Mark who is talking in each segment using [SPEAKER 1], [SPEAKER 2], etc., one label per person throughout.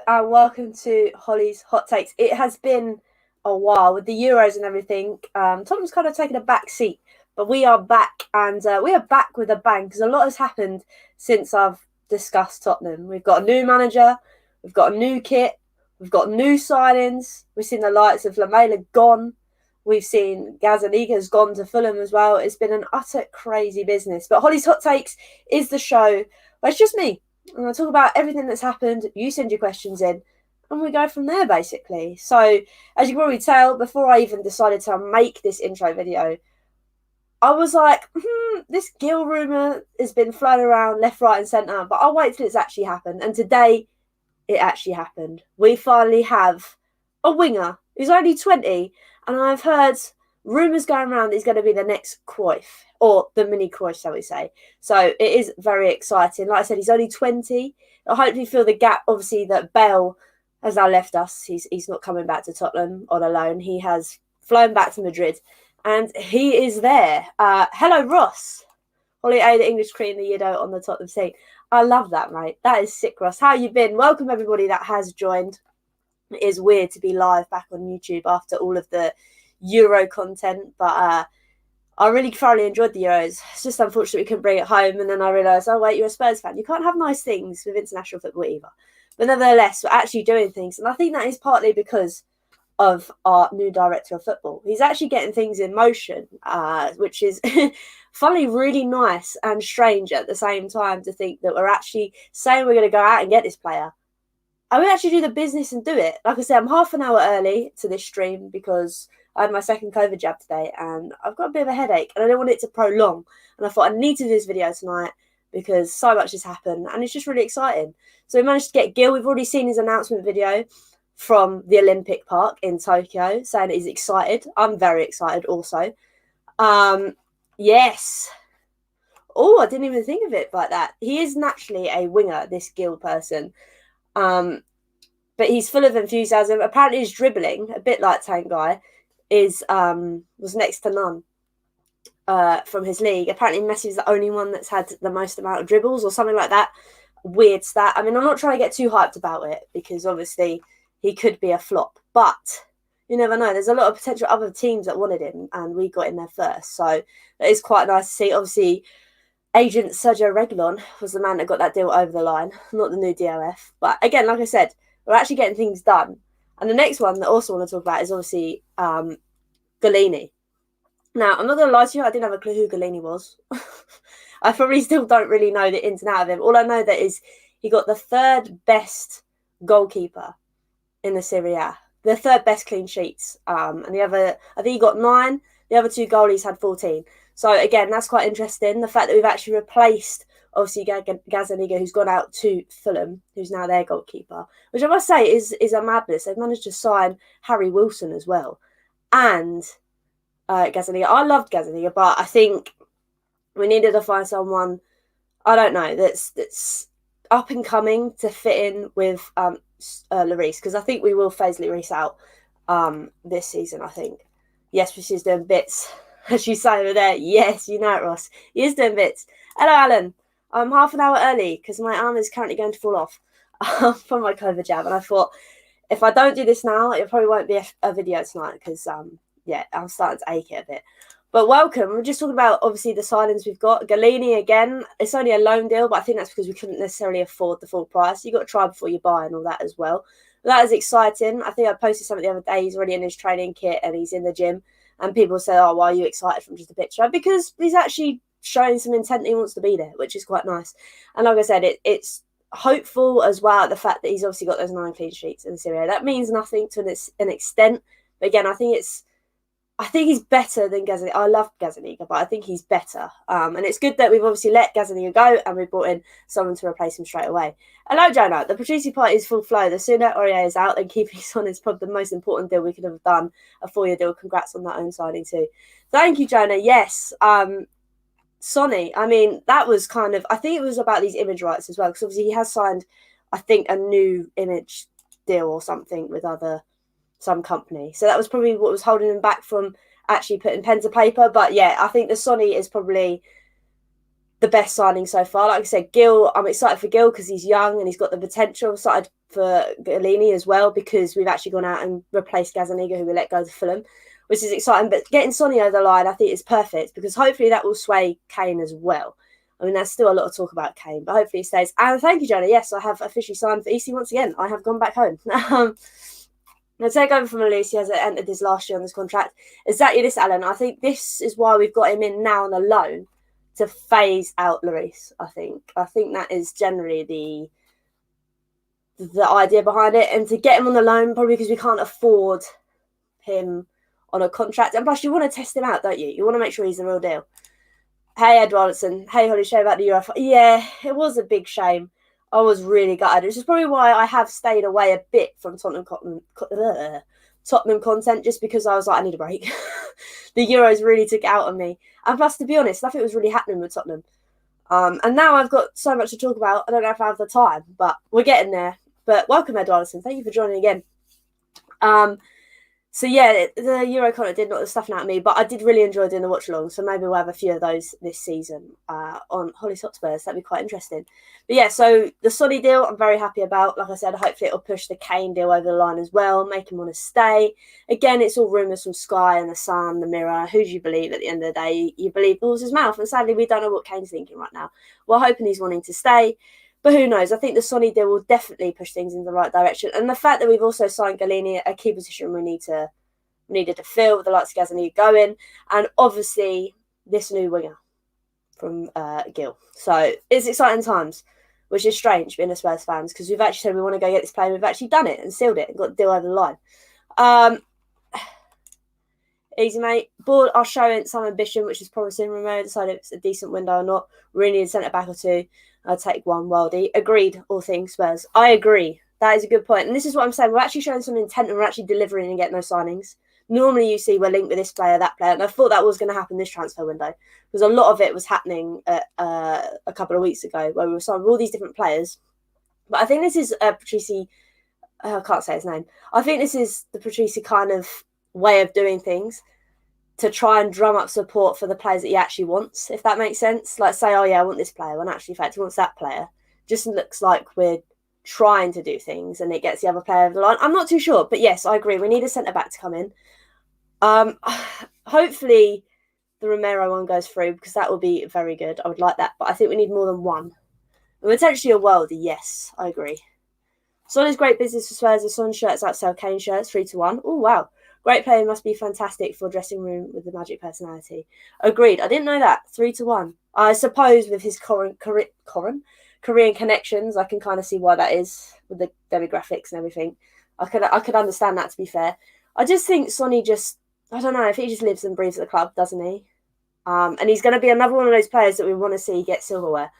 [SPEAKER 1] and welcome to Hollie's Hot Takes. It has been a while with the Euros and everything. Tottenham's kind of taken a back seat, but we are back, and we are back with a bang because a lot has happened since I've discussed Tottenham. We've got a new manager, we've got a new kit, we've got new signings. We've seen the likes of Lamela gone. We've seen Gazzaniga's gone to Fulham as well. It's been an utter crazy business. But Hollie's Hot Takes is the show where it's just me. I'm going to talk about everything that's happened. You send your questions in, and we go from there, basically. So, as you can probably tell, before I even decided to make this intro video, I was like, this Gil rumour has been floating around left, right and centre, but I'll wait till it's actually happened. And today, it actually happened. We finally have a winger who's only 20, and I've heard rumours going around that he's going to be the next Cruyff, or the mini Cruyff, shall we say. So it is very exciting. Like I said, he's only 20. I hope you feel the gap, obviously, that Bale has now left us. He's not coming back to Tottenham on a loan. He has flown back to Madrid, and he is there. Hello, Ross. Hollie A, the English Queen, the Yido on the Tottenham scene. I love that, mate. That is sick, Ross. How you been? Welcome, everybody that has joined. It is weird to be live back on YouTube after all of the Euro content, but I really thoroughly enjoyed the Euros. It's just unfortunate we couldn't bring it home, and then I realised, oh wait, you're a Spurs fan. You can't have nice things with international football either. But nevertheless, we're actually doing things, and I think that is partly because of our new director of football. He's actually getting things in motion, which is funnily really nice and strange at the same time, to think that we're actually saying we're going to go out and get this player. I would actually do the business and do it. Like I said, I'm half an hour early to this stream because I had my second COVID jab today and I've got a bit of a headache and I don't want it to prolong. And I thought I need to do this video tonight because so much has happened and it's just really exciting. So we managed to get Gil. We've already seen his announcement video from the Olympic Park in Tokyo saying that he's excited. I'm very excited also. Yes. Oh, I didn't even think of it like that. He is naturally a winger, this Gil person. But he's full of enthusiasm. Apparently his dribbling, a bit like Tanguy, was next to none from his league. Apparently Messi is the only one that's had the most amount of dribbles or something like that. Weird stat. I mean, I'm not trying to get too hyped about it because obviously he could be a flop, but you never know. There's a lot of potential other teams that wanted him and we got in there first. So it is quite nice to see. Obviously, agent Sergio Reguilon was the man that got that deal over the line, not the new DOF. But again, like I said, we're actually getting things done. And the next one that I also want to talk about is obviously Gollini. Now, I'm not going to lie to you, I didn't have a clue who Gollini was. I probably still don't really know the ins and outs of him. All I know that is he got the third best goalkeeper in the Serie A. The third best clean sheets. And the other, I think he got 9. The other 2 goalies had 14. So again, that's quite interesting. The fact that we've actually replaced, obviously, Gazzaniga, who's gone out to Fulham, who's now their goalkeeper, which I must say is a madness. They've managed to sign Harry Wilson as well. And Gazzaniga. I loved Gazzaniga, but I think we needed to find someone, I don't know, that's up and coming to fit in with Lloris, because I think we will phase Lloris out this season, I think. Yes, she's doing bits. As you say over there, yes, you know it, Ross. He is doing bits. Hello, Alan. I'm half an hour early because my arm is currently going to fall off from my COVID jab. And I thought, if I don't do this now, it probably won't be a video tonight because, yeah, I'm starting to ache it a bit. But welcome. We're just talking about, obviously, the signings we've got. Gollini, again, it's only a loan deal, but I think that's because we couldn't necessarily afford the full price. You've got to try before you buy and all that as well. But that is exciting. I think I posted something the other day. He's already in his training kit and he's in the gym. And people say, oh, why are you excited from just a picture? Because he's actually showing some intent he wants to be there, which is quite nice. And like I said, it's hopeful as well, the fact that he's obviously got those 9 clean sheets in the Serie A. That means nothing to an extent. But again, I think he's better than Gazzaniga. I love Gazzaniga, but I think he's better. And it's good that we've obviously let Gazzaniga go and we've brought in someone to replace him straight away. Hello, Jonah. The producing party is full flow. The sooner Aurier is out and keeping us on is probably the most important deal we could have done. A 4-year deal. Congrats on that own signing too. Thank you, Jonah. Yes. Sonny, I mean, that was kind of, I think it was about these image rights as well, because obviously he has signed, I think, a new image deal or something with some company. So that was probably what was holding him back from actually putting pen to paper. But yeah, I think the Sonny is probably the best signing so far. Like I said, Gil, I'm excited for Gil because he's young and he's got the potential. I'm excited for Gollini as well because we've actually gone out and replaced Gazzaniga, who we let go to Fulham, which is exciting. But getting Sonny over the line, I think, is perfect because hopefully that will sway Kane as well. I mean, there's still a lot of talk about Kane, but hopefully he stays. And thank you, Jonah. Yes, I have officially signed for EC once again. I have gone back home. I'll take over from Elise. He has entered his last year on this contract. Exactly this, Alan. I think this is why we've got him in now on a loan to phase out Lloris. I think that is generally the idea behind it, and to get him on the loan probably because we can't afford him on a contract. And plus, you want to test him out, don't you? You want to make sure he's the real deal. Hey, Ed Robertson. Hey, Hollie, show about the Euro. Yeah, it was a big shame. I was really gutted, which is probably why I have stayed away a bit from Tottenham content, just because I was like, I need a break. The Euros really took it out on me. And plus, to be honest, nothing was really happening with Tottenham. And now I've got so much to talk about. I don't know if I have the time, but we're getting there. But welcome, Ed Robertson. Thank you for joining again. So yeah, the Euro content did knock the stuffing out of me, but I did really enjoy doing the watch along. So maybe we'll have a few of those this season on Hollie's Hotspurs. That'd be quite interesting. But yeah, so the Sonny deal, I'm very happy about. Like I said, hopefully it'll push the Kane deal over the line as well, make him want to stay. Again, it's all rumours from Sky and the Sun, the Mirror. Who do you believe at the end of the day? You believe the horse's mouth, and sadly, we don't know what Kane's thinking right now. We're hoping he's wanting to stay. But who knows? I think the Sonny deal will definitely push things in the right direction. And the fact that we've also signed Gollini, a key position we needed to fill with the likes of Gazzaniga going, and obviously this new winger from Gil. So it's exciting times, which is strange being a Spurs fans because we've actually said we want to go get this player. We've actually done it and sealed it and got the deal over the line. Easy, mate. Board are showing some ambition, which is promising. Romero decided if it's a decent window or not. We really need a centre back or two. I'll take one. Wildy. Agreed, all things Spurs. I agree. That is a good point. And this is what I'm saying. We're actually showing some intent and we're actually delivering and getting those signings. Normally you see we're linked with this player, that player. And I thought that was going to happen this transfer window because a lot of it was happening a couple of weeks ago where we were signing all these different players. But I think this is Patrici. I can't say his name. I think this is the Patrici kind of way of doing things to try and drum up support for the players that he actually wants, if that makes sense. Like say, oh yeah, I want this player, when actually in fact he wants that player. Just looks like we're trying to do things and it gets the other player over the line. I'm not too sure, but yes, I agree. We need a centre-back to come in. Hopefully the Romero one goes through because that will be very good. I would like that, but I think we need more than one. And potentially a worldie, yes, I agree. Son is great business for Spurs. The Son shirts outsell Kane shirts 3-1. Oh, wow. Great player must be fantastic for dressing room with the magic personality. Agreed. I didn't know that. 3-1. I suppose with his Korean connections, I can kind of see why that is with the demographics and everything. I could understand that, to be fair. I just think Sonny I don't know, if he just lives and breathes at the club, doesn't he? And he's going to be another one of those players that we want to see get silverware.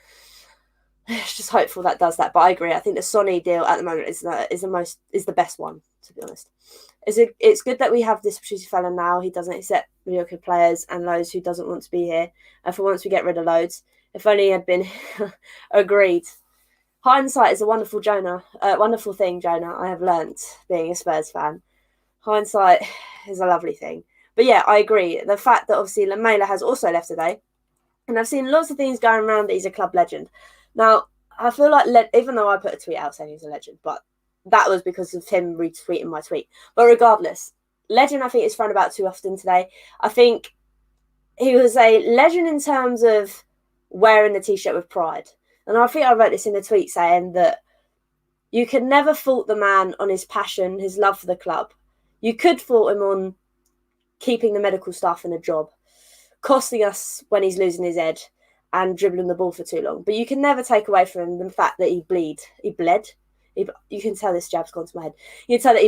[SPEAKER 1] It's just hopeful that does that. But I agree. I think the Sonny deal at the moment is the best one, to be honest. It's good that we have this Patricio fella now. He doesn't accept mediocre players and those who doesn't want to be here. And for once we get rid of loads. If only he had been agreed. Hindsight is a wonderful thing, Jonah. I have learnt being a Spurs fan. Hindsight is a lovely thing. But yeah, I agree. The fact that obviously Lamela has also left today. And I've seen lots of things going around that he's a club legend. Now, I feel like, even though I put a tweet out saying he's a legend, but that was because of him retweeting my tweet. But regardless, legend I think is thrown about too often today. I think he was a legend in terms of wearing the T-shirt with pride. And I think I wrote this in the tweet saying that you can never fault the man on his passion, his love for the club. You could fault him on keeping the medical staff in a job, costing us when he's losing his head and dribbling the ball for too long. But you can never take away from him the fact that he bled. You can tell this jab's gone to my head. You can tell that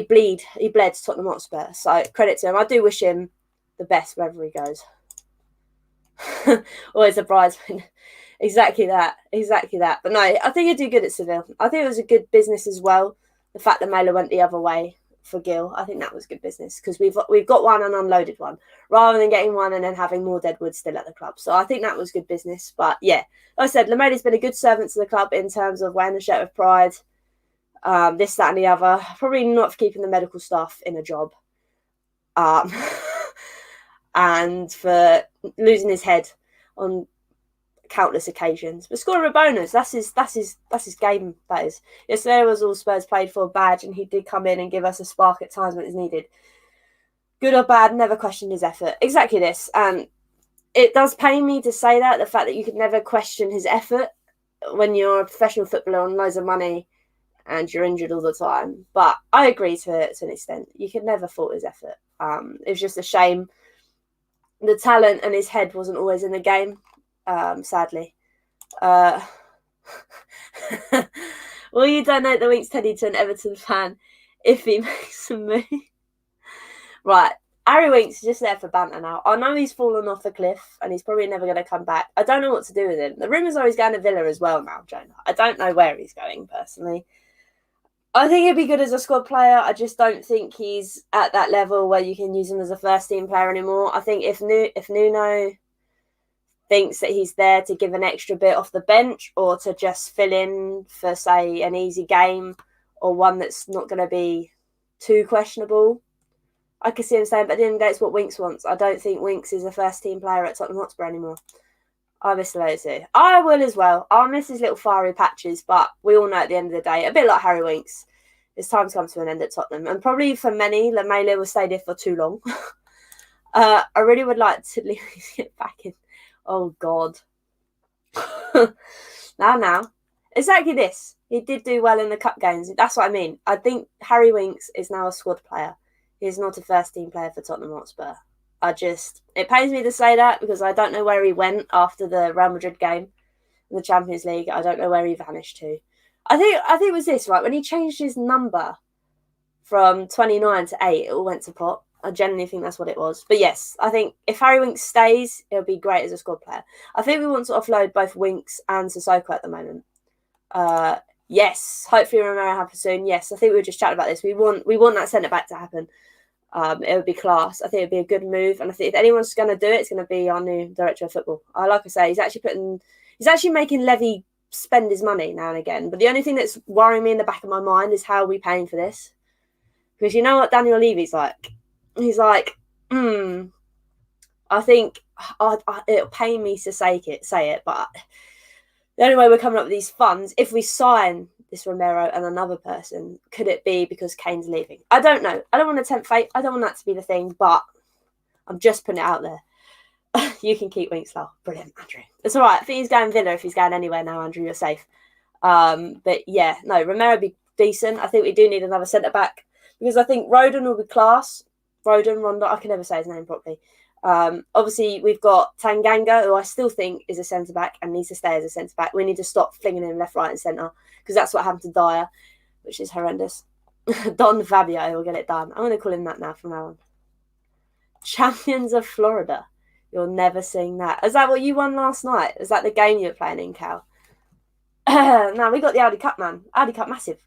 [SPEAKER 1] he bled to Tottenham Hotspur. So credit to him. I do wish him the best wherever he goes. Always a bridesman. Exactly that. But no, I think he'd do good at Seville. I think it was a good business as well. The fact that Mela went the other way for Gil, I think that was good business because we've got one and unloaded one rather than getting one and then having more deadwood still at the club. So I think that was good business. But yeah, like I said, Lamela's been a good servant to the club in terms of wearing the shirt with pride, this, that, and the other. Probably not for keeping the medical staff in a job, and for losing his head on countless occasions. But scoring a bonus, that's his game, that is. Yesterday was all Spurs played for badge, and he did come in and give us a spark at times when it's needed. Good or bad, never questioned his effort. Exactly this. And it does pain me to say that, the fact that you could never question his effort when you're a professional footballer on loads of money and you're injured all the time. But I agree to an extent. You could never fault his effort. It was just a shame. The talent and his head wasn't always in the game, sadly. Will you donate the Winks Teddy to an Everton fan if he makes a move? Right. Harry Winks is just there for banter now. I know he's fallen off a cliff and he's probably never going to come back. I don't know what to do with him. The rumours are he's going to Villa as well now, Jonah. I don't know where he's going, personally. I think he'd be good as a squad player. I just don't think he's at that level where you can use him as a first-team player anymore. I think if Nuno thinks that he's there to give an extra bit off the bench or to just fill in for, say, an easy game or one that's not going to be too questionable, I could see him saying, but at the end of the day, it's what Winks wants. I don't think Winks is a first-team player at Tottenham Hotspur anymore. I miss Lozu. I will as well. I'll miss his little fiery patches, but we all know at the end of the day, a bit like Harry Winks, his time's come to an end at Tottenham. And probably for many, Lamela will stay there for too long. I really would like to get back in. Oh, God. Now. Exactly this. He did do well in the cup games. That's what I mean. I think Harry Winks is now a squad player. He's not a first-team player for Tottenham Hotspur. It pains me to say that because I don't know where he went after the Real Madrid game in the Champions League. I don't know where he vanished to. I think it was this, right? When he changed his number from 29 to 8, it all went to pot. I genuinely think that's what it was. But yes, I think if Harry Winks stays, it'll be great as a squad player. I think we want to offload both Winks and Sissoko at the moment. Yes, hopefully Romero happens soon. Yes, I think we were just chatting about this. We want that centre-back to happen. It would be class. I think it'd be a good move, and I think if anyone's going to do it, it's going to be our new director of football. Like I say, he's actually making Levy spend his money now and again. But the only thing that's worrying me in the back of my mind is how are we paying for this? Because you know what Daniel Levy's like. He's like, I think it'll pain me to say it, but the only way we're coming up with these funds, if we sign this Romero and another person, could it be because Kane's leaving? I don't know. I don't want to tempt fate. I don't want that to be the thing, but I'm just putting it out there. You can keep Winks now. Brilliant, Andrew. It's all right. I think he's going Villa if he's going anywhere now, Andrew. You're safe. But yeah, no, Romero would be decent. I think we do need another centre-back because I think Rodon will be class. Ronda, I can never say his name properly. Obviously, we've got Tanganga, who I still think is a centre-back and needs to stay as a centre-back. We need to stop flinging him left, right and centre because that's what happened to Dyer, which is horrendous. Don Fabio will get it done. I'm going to call him that now from now on. Champions of Florida. You'll never sing that. Is that what you won last night? Is that the game you were playing in, Cal? No, we got the Audi Cup, man. Audi Cup, massive.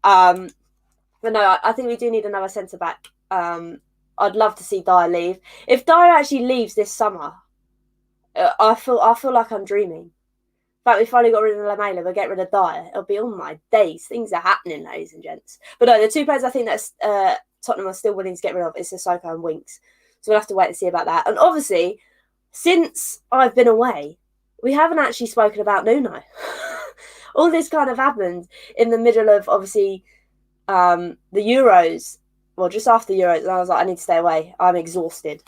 [SPEAKER 1] But no, I think we do need another centre-back. I'd love to see Dyer leave. If Dyer actually leaves this summer, I feel like I'm dreaming. In fact, we finally got rid of Lamela, we'll get rid of Dyer. It'll be on my days. Things are happening, ladies and gents. But no, the two players I think that Tottenham are still willing to get rid of is Sissoko and Winks. So we'll have to wait and see about that. And obviously, since I've been away, we haven't actually spoken about Nuno. All this kind of happened in the middle of, obviously, the Euros. Well, just after the Euros, and I was like, I need to stay away. I'm exhausted.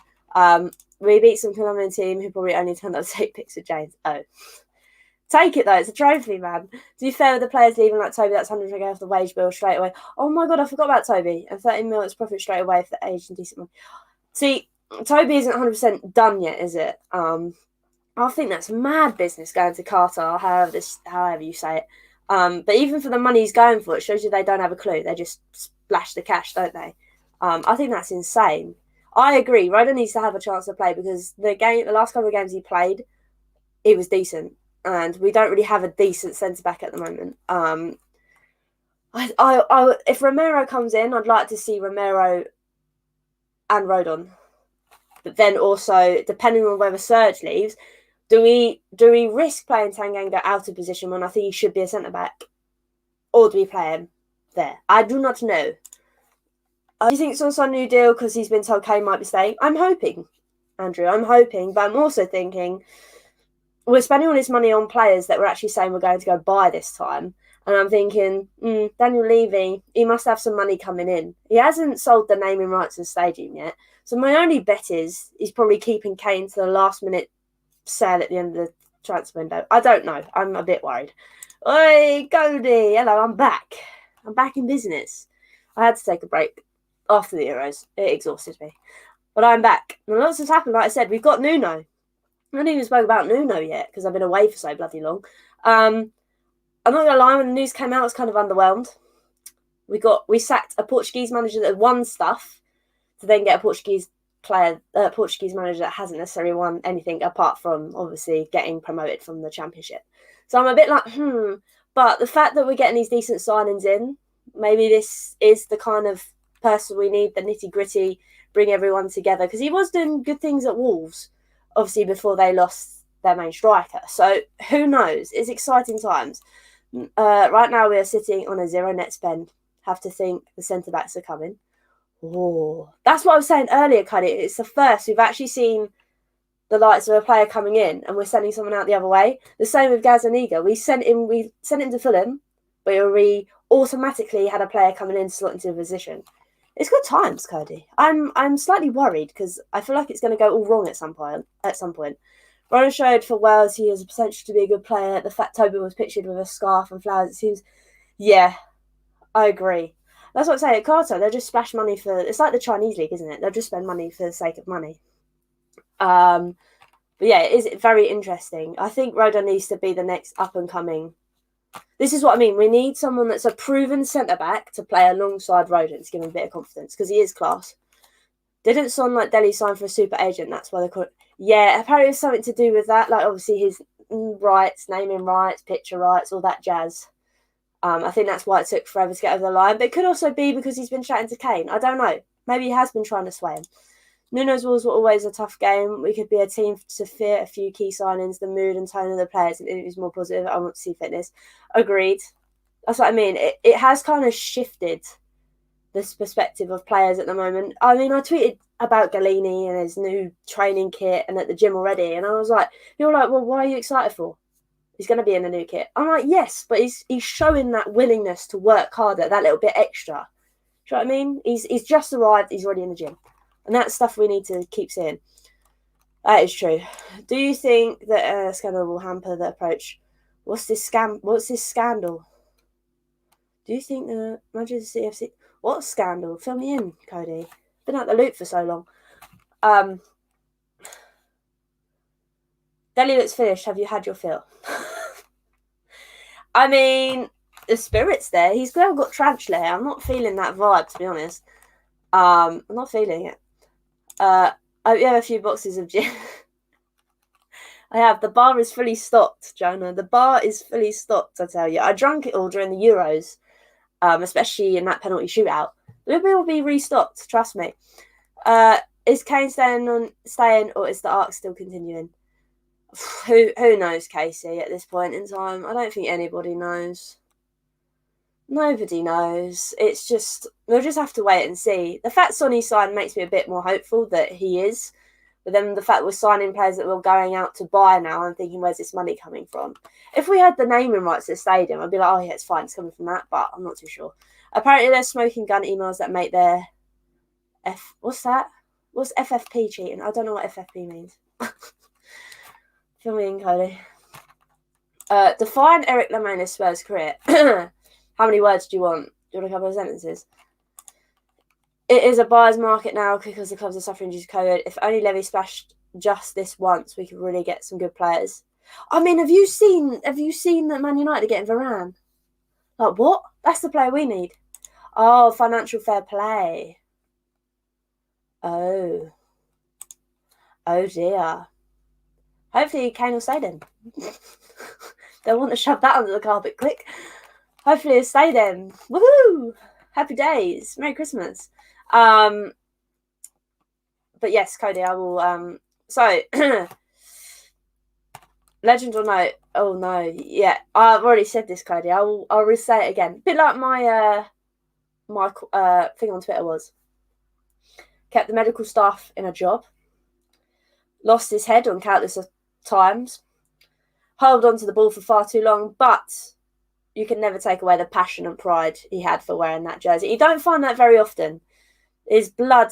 [SPEAKER 1] We beat some Colombian team who probably only turned up to take pics with James. Oh. Take it, though. It's a trophy, man. To be fair with the players leaving like Toby, that's 100 off the wage bill straight away. Oh, my God, I forgot about Toby. And 13 mil is profit straight away for the age and decent money. See, Toby isn't 100% done yet, is it? I think that's mad business going to Qatar, however you say it. But even for the money he's going for, it shows you they don't have a clue. They just splash the cash, don't they? I think that's insane. I agree. Rodon needs to have a chance to play because the last couple of games he played, it was decent. And we don't really have a decent centre-back at the moment. If Romero comes in, I'd like to see Romero and Rodon. But then also, depending on whether Serge leaves, do we risk playing Tanganga out of position when I think he should be a centre-back? Or do we play him there? I do not know. Do you think it's also a new deal because he's been told Kane might be staying? I'm hoping, Andrew. I'm hoping. But I'm also thinking, we're spending all this money on players that we're actually saying we're going to go buy this time. And I'm thinking, Daniel Levy, he must have some money coming in. He hasn't sold the naming rights to the stadium yet. So my only bet is he's probably keeping Kane to the last minute sale at the end of the transfer window. I don't know. I'm a bit worried. Oi, Goldie. Hello, I'm back. I'm back in business. I had to take a break after the Euros. It exhausted me. But I'm back. And lots has happened. Like I said, we've got Nuno. I haven't even spoke about Nuno yet because I've been away for so bloody long. I'm not gonna lie, when the news came out, I was kind of underwhelmed. We sacked a Portuguese manager that won stuff to then get a Portuguese manager that hasn't necessarily won anything apart from obviously getting promoted from the Championship. So I'm a bit like, But the fact that we're getting these decent signings in, maybe this is the kind of person we need, the nitty gritty, bring everyone together. Because he was doing good things at Wolves, obviously before they lost their main striker. So who knows? It's exciting times. Right now we are sitting on a 0 net spend. Have to think the centre backs are coming. Oh, that's what I was saying earlier, Cuddy. It's the first we've actually seen the likes of a player coming in, and we're sending someone out the other way. The same with Gazaniga. We sent him to Fulham, but we automatically had a player coming in to slot into a position. It's good times, Cody. I'm slightly worried because I feel like it's going to go all wrong at some point. Ronald showed for Wales he has the potential to be a good player. The fact Toby was pictured with a scarf and flowers, it seems, yeah, I agree. That's what I'm saying. At Qatar, they'll just splash money for... It's like the Chinese league, isn't it? They'll just spend money for the sake of money. But yeah, it is very interesting. I think Rodon needs to be the next up-and-coming... This is what I mean. We need someone that's a proven centre-back to play alongside Rodon to give him a bit of confidence, because he is class. Didn't sound like Delhi signed for a super agent. That's why they call it... Yeah, apparently it's something to do with that. Like, obviously, his rights, naming rights, picture rights, all that jazz. I think that's why it took forever to get over the line. But it could also be because he's been chatting to Kane. I don't know. Maybe he has been trying to sway him. Nuno's Wolves were always a tough game. We could be a team to fear a few key signings, the mood and tone of the players, and it was more positive. I want to see fitness. Agreed. That's what I mean. It has kind of shifted this perspective of players at the moment. I mean, I tweeted about Gollini and his new training kit and at the gym already, and I was like, you're like, well, what are you excited for? He's going to be in the new kit. I'm like, yes, but he's showing that willingness to work harder, that little bit extra. Do you know what I mean? He's just arrived. He's already in the gym. And that's stuff we need to keep seeing. That is true. Do you think that scandal will hamper the approach? What's this scandal? Do you think the Manchester CFC... What scandal? Fill me in, Cody. Been out the loop for so long. Delhi looks finished. Have you had your fill? I mean, the spirit's there. He's got tarantula hair. I'm not feeling that vibe, to be honest. I'm not feeling it. I hope you have a few boxes of gin. I have. The bar is fully stocked, Jonah. The bar is fully stocked, I tell you. I drank it all during the Euros, especially in that penalty shootout. It will be restocked, trust me. Is Kane staying, or is the arc still continuing? Who knows, Casey, at this point in time? I don't think anybody knows. Nobody knows. It's just, we'll just have to wait and see. The fact Sonny signed makes me a bit more hopeful that he is. But then the fact we're signing players that we're going out to buy now, I'm thinking, where's this money coming from? If we had the naming rights to the stadium, I'd be like, oh yeah, it's fine, it's coming from that, but I'm not too sure. Apparently there's smoking gun emails that make their... What's that? What's FFP cheating? I don't know what FFP means. Fill me in, Cody. Define Eric Lamena's Spurs career. How many words do you want? Do you want a couple of sentences? It is a buyer's market now because the clubs are suffering due to COVID. If only Levy splashed just this once, we could really get some good players. I mean, have you seen that Man United are getting Varane? Like, what? That's the player we need. Oh, financial fair play. Oh dear. Hopefully Kane will stay then. They'll want to shove that under the carpet quick. Hopefully he'll stay then. Woohoo! Happy days. Merry Christmas. But yes, Cody, I will... So, legend or no? Oh, no. Yeah, I've already said this, Cody. I'll re-say it again. A bit like my thing on Twitter was. Kept the medical staff in a job. Lost his head on countless times. hold on to the ball for far too long, but you can never take away the passion and pride he had for wearing that jersey. You don't find that very often. His blood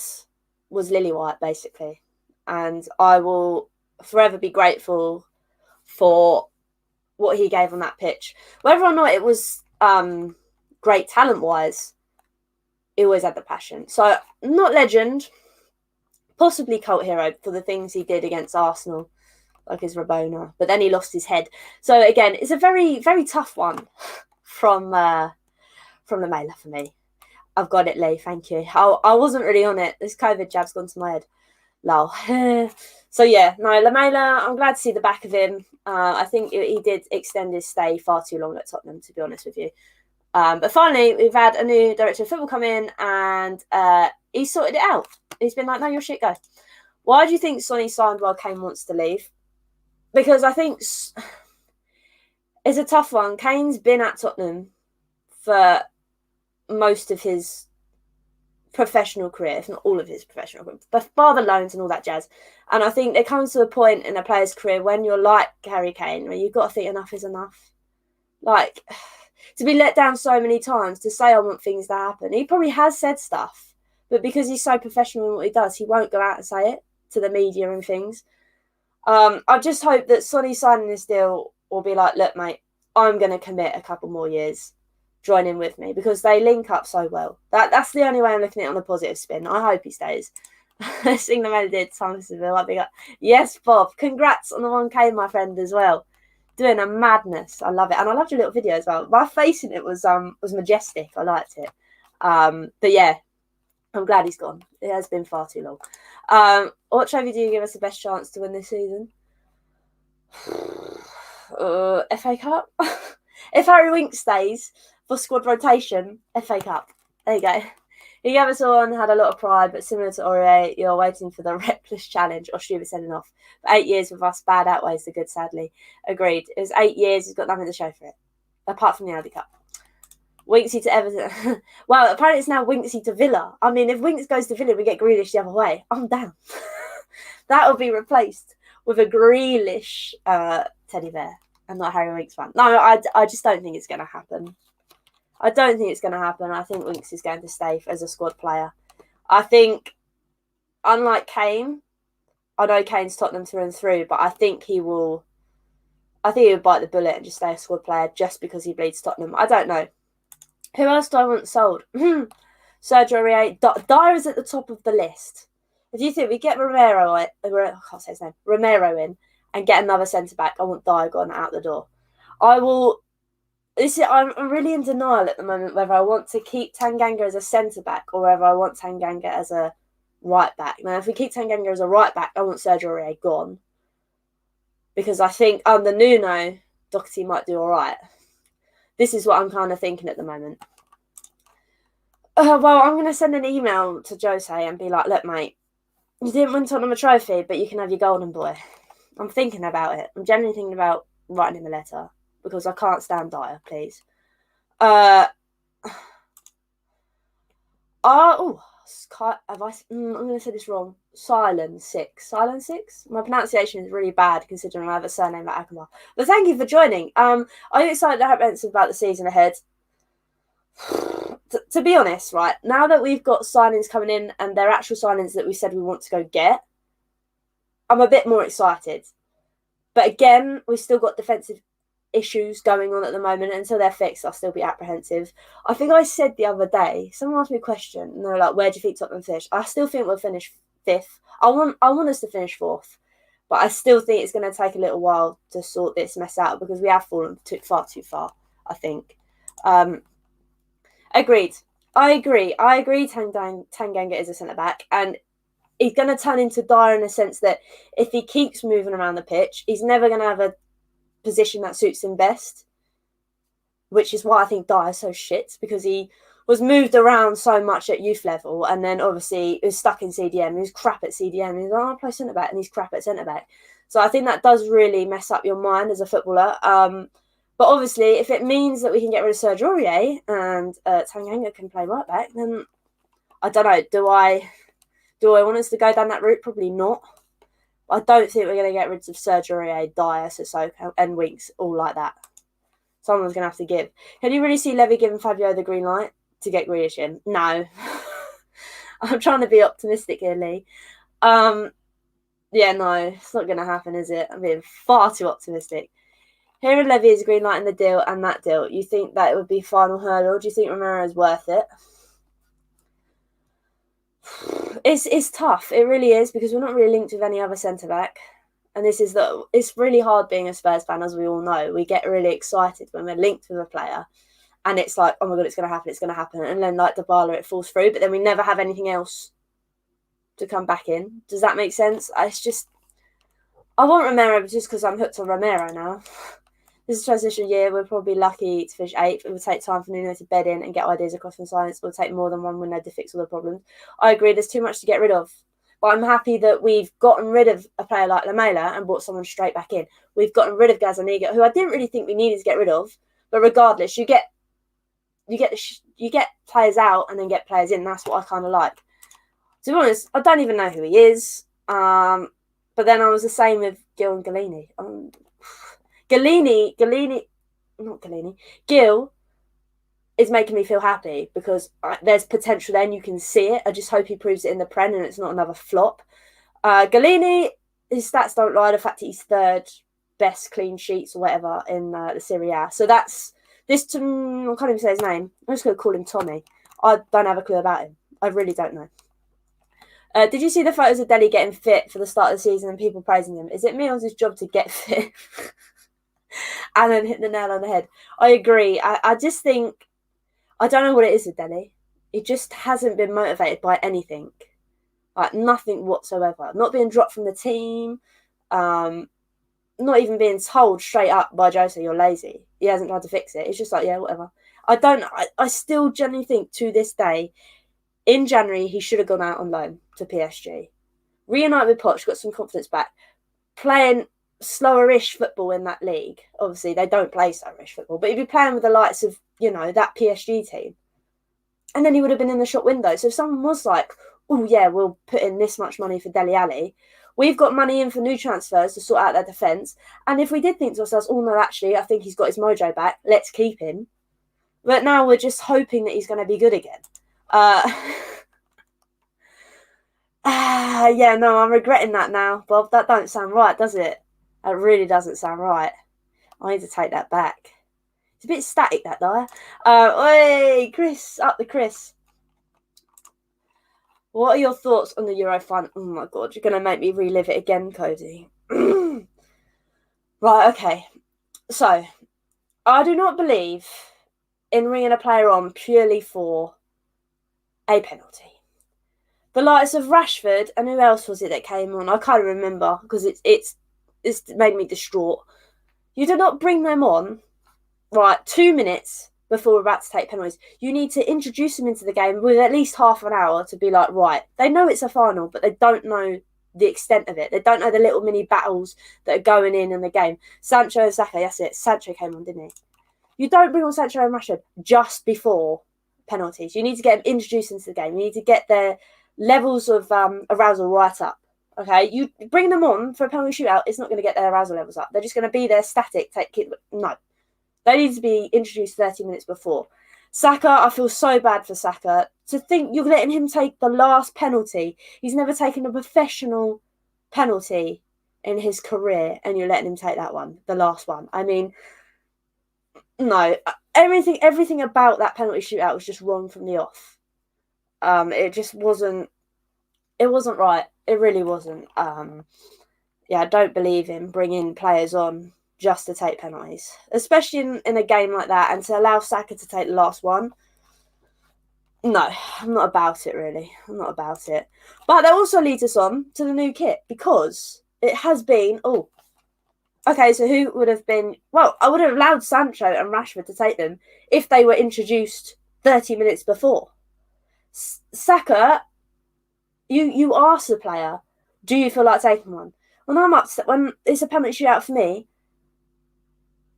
[SPEAKER 1] was lily white, basically. And I will forever be grateful for what he gave on that pitch. Whether or not it was great talent-wise, he always had the passion. So, not legend, possibly cult hero for the things he did against Arsenal, like his Rabona. But then he lost his head. So, again, it's a very, very tough one from the mailer for me. I've got it, Lee. Thank you. I wasn't really on it. This COVID jab's gone to my head. Lol. So, yeah. No, Lamela, I'm glad to see the back of him. I think he did extend his stay far too long at Tottenham, to be honest with you. But finally, we've had a new director of football come in and he sorted it out. He's been like, no, your shit, go. Why do you think Sonny signed while Kane wants to leave? Because I think it's a tough one. Kane's been at Tottenham for most of his professional career, if not all of his professional career, but bar the loans and all that jazz. And I think there comes to a point in a player's career when you're like Harry Kane, where you've got to think enough is enough. Like, to be let down so many times, to say I want things to happen. He probably has said stuff, but because he's so professional in what he does, he won't go out and say it to the media and things. I just hope that Sonny signing this deal will be like, look, mate, I'm going to commit a couple more years. Join in with me, because they link up so well. That's the only way I'm looking at it on a positive spin. I hope he stays. Sing the melody time for Seville. I'll be like, yes, Bob. Congrats on the 1K, my friend, as well. Doing a madness. I love it. And I loved your little video as well. My face in it was majestic. I liked it. But yeah, I'm glad he's gone. It has been far too long. What trophy do you give us the best chance to win this season? FA Cup? If Harry Winks stays for squad rotation, FA Cup. There you go. He gave us on, had a lot of pride, but similar to Aurier, you're waiting for the reckless challenge or stupid sending off. For 8 years with us, bad outweighs the good, sadly. Agreed. It was 8 years, he's got nothing to show for it, apart from the Audi Cup. Winksy to Everton. Well, apparently it's now Winksy to Villa. I mean, if Winks goes to Villa, we get Grealish the other way. I'm down. That will be replaced with a Grealish teddy bear and not Harry Winks fan. No, I just don't think it's going to happen. I don't think it's going to happen. I think Winks is going to stay as a squad player. I think, unlike Kane, I know Kane's Tottenham through and through, but I think he will bite the bullet and just stay a squad player just because he bleeds Tottenham. I don't know. Who else do I want sold? Sergio Aurier. Dyer is at the top of the list. If you think we get Romero in and get another centre-back, I want Dyer gone out the door. I'm really in denial at the moment whether I want to keep Tanganga as a centre-back or whether I want Tanganga as a right-back. Now, if we keep Tanganga as a right-back, I want Sergio Aurier gone. Because I think under Nuno, Doherty might do all right. This is what I'm kind of thinking at the moment. Well, I'm going to send an email to Jose and be like, look, mate, you didn't win Tottenham a trophy, but you can have your golden boy. I'm thinking about it. I'm genuinely thinking about writing him a letter because I can't stand Dyer, please. I'm going to say this wrong. Silence 6. My pronunciation is really bad considering I have a surname like Akbar. But thank you for joining. I'm excited and apprehensive about the season ahead. To be honest, right, now that we've got signings coming in and they're actual signings that we said we want to go get, I'm a bit more excited. But again, we've still got defensive issues going on at the moment. Until they're fixed, I'll still be apprehensive. I think I said the other day, someone asked me a question and they were like, where do you think Tottenham finish? I still think we'll finish 5th. I want us to finish 4th. But I still think it's going to take a little while to sort this mess out because we have fallen far too far, I think. Agreed. I agree. Tanganga is a centre-back and he's going to turn into Dyer in the sense that if he keeps moving around the pitch, he's never going to have a position that suits him best, which is why I think Dyer's so shit, because he was moved around so much at youth level and then obviously he was stuck in CDM. He was crap at CDM. He's like, I'll play centre-back and he's crap at centre-back. So I think that does really mess up your mind as a footballer. But obviously, if it means that we can get rid of Sergio Aurier and Tanganga can play right back, then I don't know. Do I want us to go down that route? Probably not. I don't think we're going to get rid of Sergio Aurier, Dyer, Sissoko, and Winks all like that. Someone's going to have to give. Can you really see Levy giving Fabio the green light to get Grealish in? No. I'm trying to be optimistic here, Lee. Yeah, no, it's not going to happen, is it? I'm being far too optimistic. Here and Levy is green light in the deal and that deal. You think that it would be final hurdle? Do you think Romero is worth it? It's tough. It really is, because we're not really linked with any other centre-back. And it's really hard being a Spurs fan, as we all know. We get really excited when we're linked with a player. And it's like, oh my God, it's going to happen. And then like Dybala, it falls through. But then we never have anything else to come back in. Does that make sense? It's just, I want Romero just because I'm hooked on Romero now. This is a transition year. We're probably lucky to finish 8th. It will take time for Nuno to bed in and get ideas across from science. It will take more than one window to fix all the problems. I agree, there's too much to get rid of. But I'm happy that we've gotten rid of a player like Lamela and brought someone straight back in. We've gotten rid of Gazzaniga, who I didn't really think we needed to get rid of. But regardless, you get players out and then get players in. That's what I kind of like. To be honest, I don't even know who he is. But then I was the same with Gil and Gollini. Gil is making me feel happy because there's potential there and you can see it. I just hope he proves it in the Prem and it's not another flop. Gollini, his stats don't lie. The fact that he's 3rd best clean sheets or whatever in the Serie A. So that's this. I can't even say his name. I'm just going to call him Tommy. I don't have a clue about him. I really don't know. Did you see the photos of Dele getting fit for the start of the season and people praising him? Is it Meals' job to get fit? And then hit the nail on the head. I agree. I just think, I don't know what it is with Dele. He just hasn't been motivated by anything. Like, nothing whatsoever. Not being dropped from the team. Not even being told straight up by Jose, you're lazy. He hasn't tried to fix it. It's just like, yeah, whatever. I still genuinely think to this day, in January, he should have gone out on loan to PSG. Reunite with Poch, got some confidence back. Playing slower-ish football in that league. Obviously, they don't play slower-ish football, but he'd be playing with the likes of, that PSG team. And then he would have been in the shop window. So if someone was like, oh, yeah, we'll put in this much money for Dele Alli, we've got money in for new transfers to sort out their defence. And if we did think to ourselves, oh, no, actually, I think he's got his mojo back, let's keep him. But now we're just hoping that he's going to be good again. Yeah, no, I'm regretting that now, Bob. That don't sound right, does it? That really doesn't sound right. I need to take that back. It's a bit static, that there. Hey, Chris, up the Chris. What are your thoughts on the Euro fund? Oh my God, you're going to make me relive it again, Cody. Right, okay. So, I do not believe in ringing a player on purely for a penalty. The likes of Rashford, and who else was it that came on? I can't remember because it's made me distraught. You do not bring them on, right, 2 minutes before we're about to take penalties. You need to introduce them into the game with at least half an hour to be like, right, they know it's a final, but they don't know the extent of it. They don't know the little mini battles that are going in the game. Sancho and Saka, that's it. Sancho came on, didn't he? You don't bring on Sancho and Rashford just before penalties. You need to get them introduced into the game. You need to get their levels of arousal right up. Okay, you bring them on for a penalty shootout, it's not going to get their arousal levels up. They're just going to be there static. No, they need to be introduced 30 minutes before. Saka, I feel so bad for Saka. To think you're letting him take the last penalty. He's never taken a professional penalty in his career, and you're letting him take that one, the last one. I mean, no, everything about that penalty shootout was just wrong from the off. It just wasn't. It wasn't right. It really wasn't. I don't believe in bringing players on just to take penalties, especially in a game like that, and to allow Saka to take the last one. No, I'm not about it, really. I'm not about it. But that also leads us on to the new kit, because it has been... Oh, okay, so who would have been... Well, I would have allowed Sancho and Rashford to take them if they were introduced 30 minutes before. Saka... You ask the player, do you feel like taking one? When I'm upset, when it's a penalty shootout for me,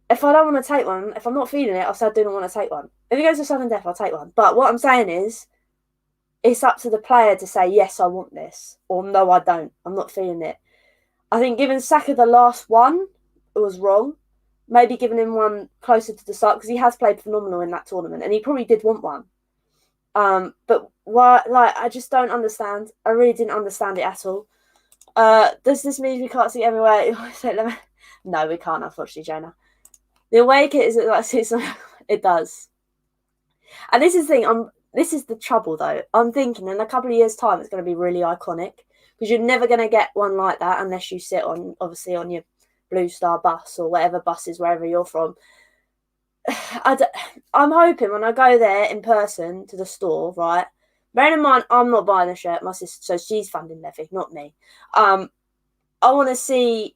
[SPEAKER 1] if I don't want to take one, if I'm not feeling it, I'll say I do not want to take one. If it goes to sudden death, I'll take one. But what I'm saying is, it's up to the player to say, yes, I want this, or no, I don't. I'm not feeling it. I think giving Saka the last one was wrong. Maybe giving him one closer to the start, because he has played phenomenal in that tournament and he probably did want one. But why? Like, I just don't understand. I really didn't understand it at all. Does this mean we can't see everywhere? No, we can't, unfortunately, Jonah. The away kit is like it does. And this is the thing. This is the trouble, though. I'm thinking in a couple of years' time, it's going to be really iconic, because you're never going to get one like that unless you sit on, obviously, on your Blue Star bus or whatever buses, wherever you're from. I'm hoping when I go there in person to the store, right? Bearing in mind, I'm not buying a shirt. My sister, so she's funding Levy, not me. I want to see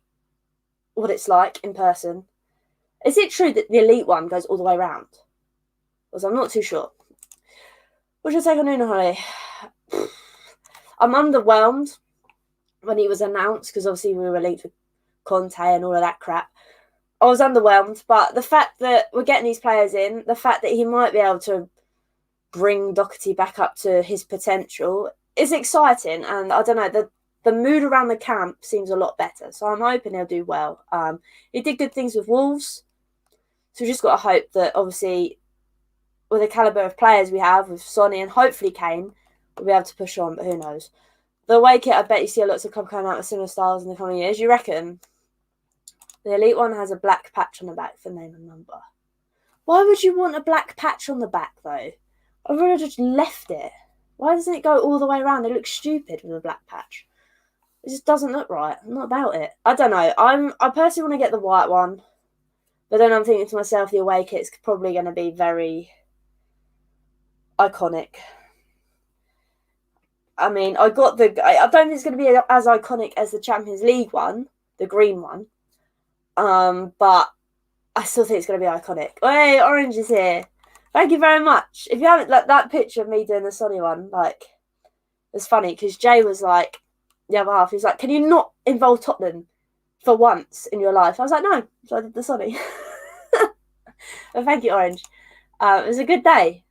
[SPEAKER 1] what it's like in person. Is it true that the elite one goes all the way around? Because I'm not too sure. What's your take on Nuno, Hollie? I'm underwhelmed when he was announced, because obviously we were linked with Conte and all of that crap. I was underwhelmed, but the fact that we're getting these players in, the fact that he might be able to bring Doherty back up to his potential is exciting. And I don't know, the mood around the camp seems a lot better. So I'm hoping he'll do well. He did good things with Wolves. So we just got to hope that, obviously, with the calibre of players we have, with Sonny and hopefully Kane, we'll be able to push on, but who knows. The away kit, I bet you see lots of clubs coming out with similar styles in the coming years. You reckon? The elite one has a black patch on the back for name and number. Why would you want a black patch on the back, though? I would have just left it. Why doesn't it go all the way around? It looks stupid with a black patch. It just doesn't look right. I'm not about it. I don't know. I personally want to get the white one. But then I'm thinking to myself, the away kit's probably going to be very iconic. I mean, I don't think it's going to be as iconic as the Champions League one, the green one. But I still think it's going to be iconic. Hey, Orange is here. Thank you very much. If you haven't, like, that picture of me doing the Sonny one, like, it's funny because Jay was like, the other half, he's like, can you not involve Tottenham for once in your life? I was like, no. So I did the Sonny. But thank you, Orange. It was a good day.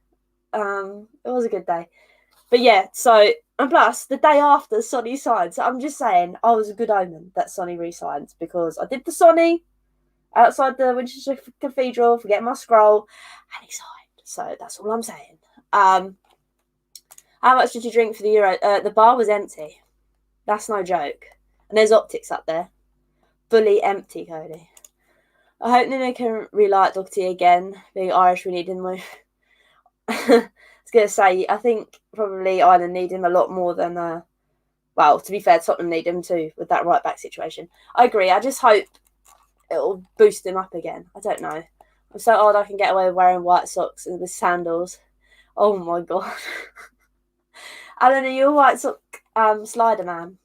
[SPEAKER 1] It was a good day. But yeah, so, and plus, the day after Sonny signed, so I'm just saying, I was a good omen that Sonny re-signed, because I did the Sonny outside the Winchester Cathedral, forgetting my scroll, and he signed. So that's all I'm saying. How much did you drink for the Euro? The bar was empty. That's no joke. And there's HotTakes up there. Fully empty, Cody. I hope Nuno can relight Doherty again. Being Irish, we need him. I was going to say, I think probably Ireland need him a lot more than, well, to be fair, Tottenham need him too with that right back situation. I agree. I just hope it'll boost him up again. I don't know. I'm so old I can get away with wearing white socks and with sandals. Oh my God. Alan, are you a white sock slider man?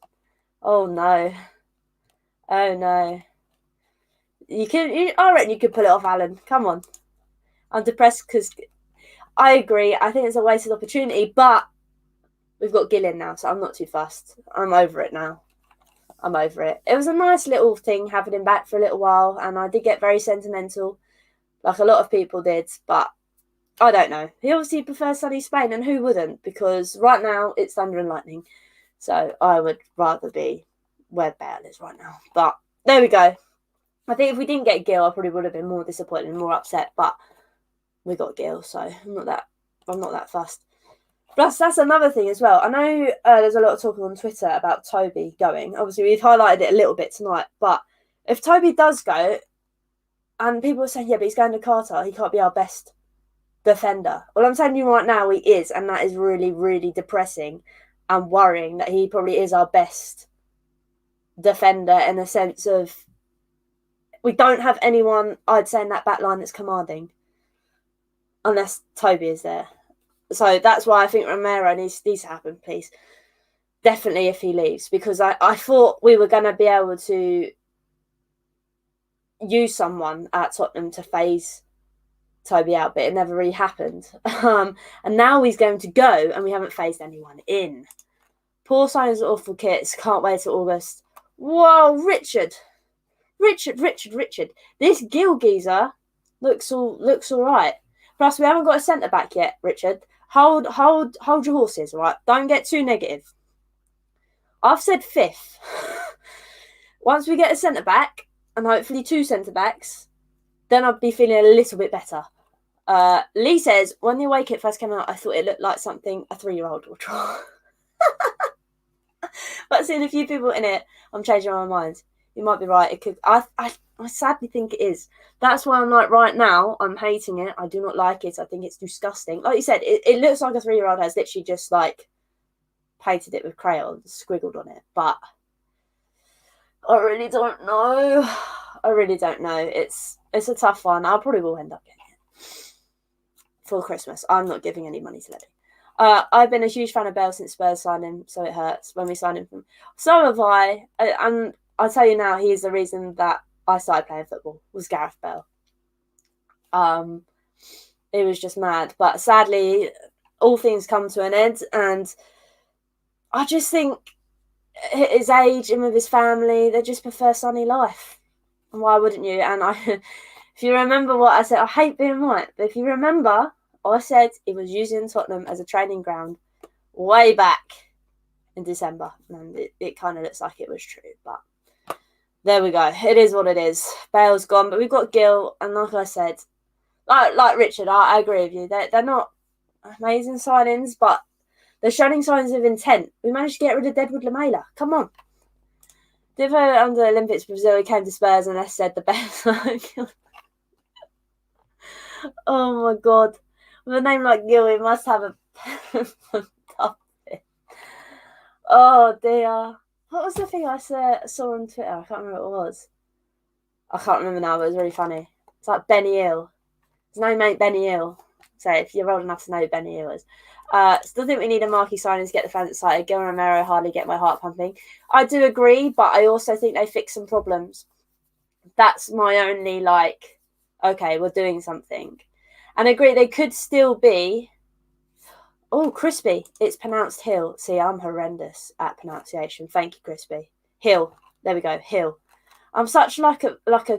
[SPEAKER 1] Oh no. Oh no. I reckon you could pull it off, Alan. Come on. I'm depressed because I agree. I think it's a wasted opportunity, but we've got Gil in now, so I'm not too fussed. I'm over it now. I'm over it. It was a nice little thing having him back for a little while, and I did get very sentimental, like a lot of people did, but I don't know. He obviously prefers sunny Spain, and who wouldn't? Because right now it's thunder and lightning. So I would rather be where Bale is right now. But there we go. I think if we didn't get Gil, I probably would have been more disappointed and more upset, but we got Gil, so I'm not that fussed. Plus, that's another thing as well. I know there's a lot of talk on Twitter about Toby going. Obviously, we've highlighted it a little bit tonight, but if Toby does go, and people are saying, yeah, but he's going to Qatar, he can't be our best defender. Well, I'm telling you right now, he is, and that is really, really depressing and worrying that he probably is our best defender in the sense of we don't have anyone, I'd say, in that back line that's commanding, unless Toby is there. So that's why I think Romero needs to happen, please. Definitely if he leaves, because I thought we were going to be able to use someone at Tottenham to phase Toby out, but it never really happened. And now he's going to go, and we haven't phased anyone in. Poor signs of awful kits. Can't wait till August. Whoa, Richard. This Gil geezer looks all right. Plus, we haven't got a centre back yet, Richard. Hold your horses, all right? Don't get too negative. I've said fifth. Once we get a centre-back, and hopefully 2 centre-backs, then I'd be feeling a little bit better. Lee says, when the away kit first came out, I thought it looked like something a 3-year-old would draw. But seeing a few people in it, I'm changing my mind. You might be right. It could. I sadly think it is. That's why I'm like, right now, I'm hating it. I do not like it. I think it's disgusting. Like you said, it looks like a 3-year-old has literally just like painted it with crayons, squiggled on it. But I really don't know. It's a tough one. I probably will end up getting it for Christmas. I'm not giving any money to Levy. I've been a huge fan of Bale since Spurs signed him, so it hurts when we signed him from. So have I. And I'll tell you now, he is the reason that I started playing football, was Gareth Bale. It was just mad. But sadly, all things come to an end. And I just think his age and with his family, they just prefer sunny life. And why wouldn't you? And if you remember what I said, I hate being right, but if you remember, I said he was using Tottenham as a training ground way back in December. And it kind of looks like it was true. But there we go. It is what it is. Bale's gone, but we've got Gil. And like I said, like Richard, I agree with you. They're not amazing signings, but they're showing signs of intent. We managed to get rid of Deadwood Lamela. Come on. Divo under the Olympics Brazil, he came to Spurs and I said the best. Oh my God. With a name like Gil, he must have a Oh dear. What was the thing I saw on Twitter? I can't remember what it was. I can't remember now, but it was really funny. It's like Benny Hill. His name ain't Benny Hill. So if you're old enough to know who Benny Hill is. Still think we need a marquee signing to get the fans excited. Gil Romero hardly get my heart pumping. I do agree, but I also think they fix some problems. That's my only like, okay, we're doing something. And I agree, they could still be. Oh, Crispy. It's pronounced Hill. See, I'm horrendous at pronunciation. Thank you, Crispy. Hill. There we go. Hill. I'm such like a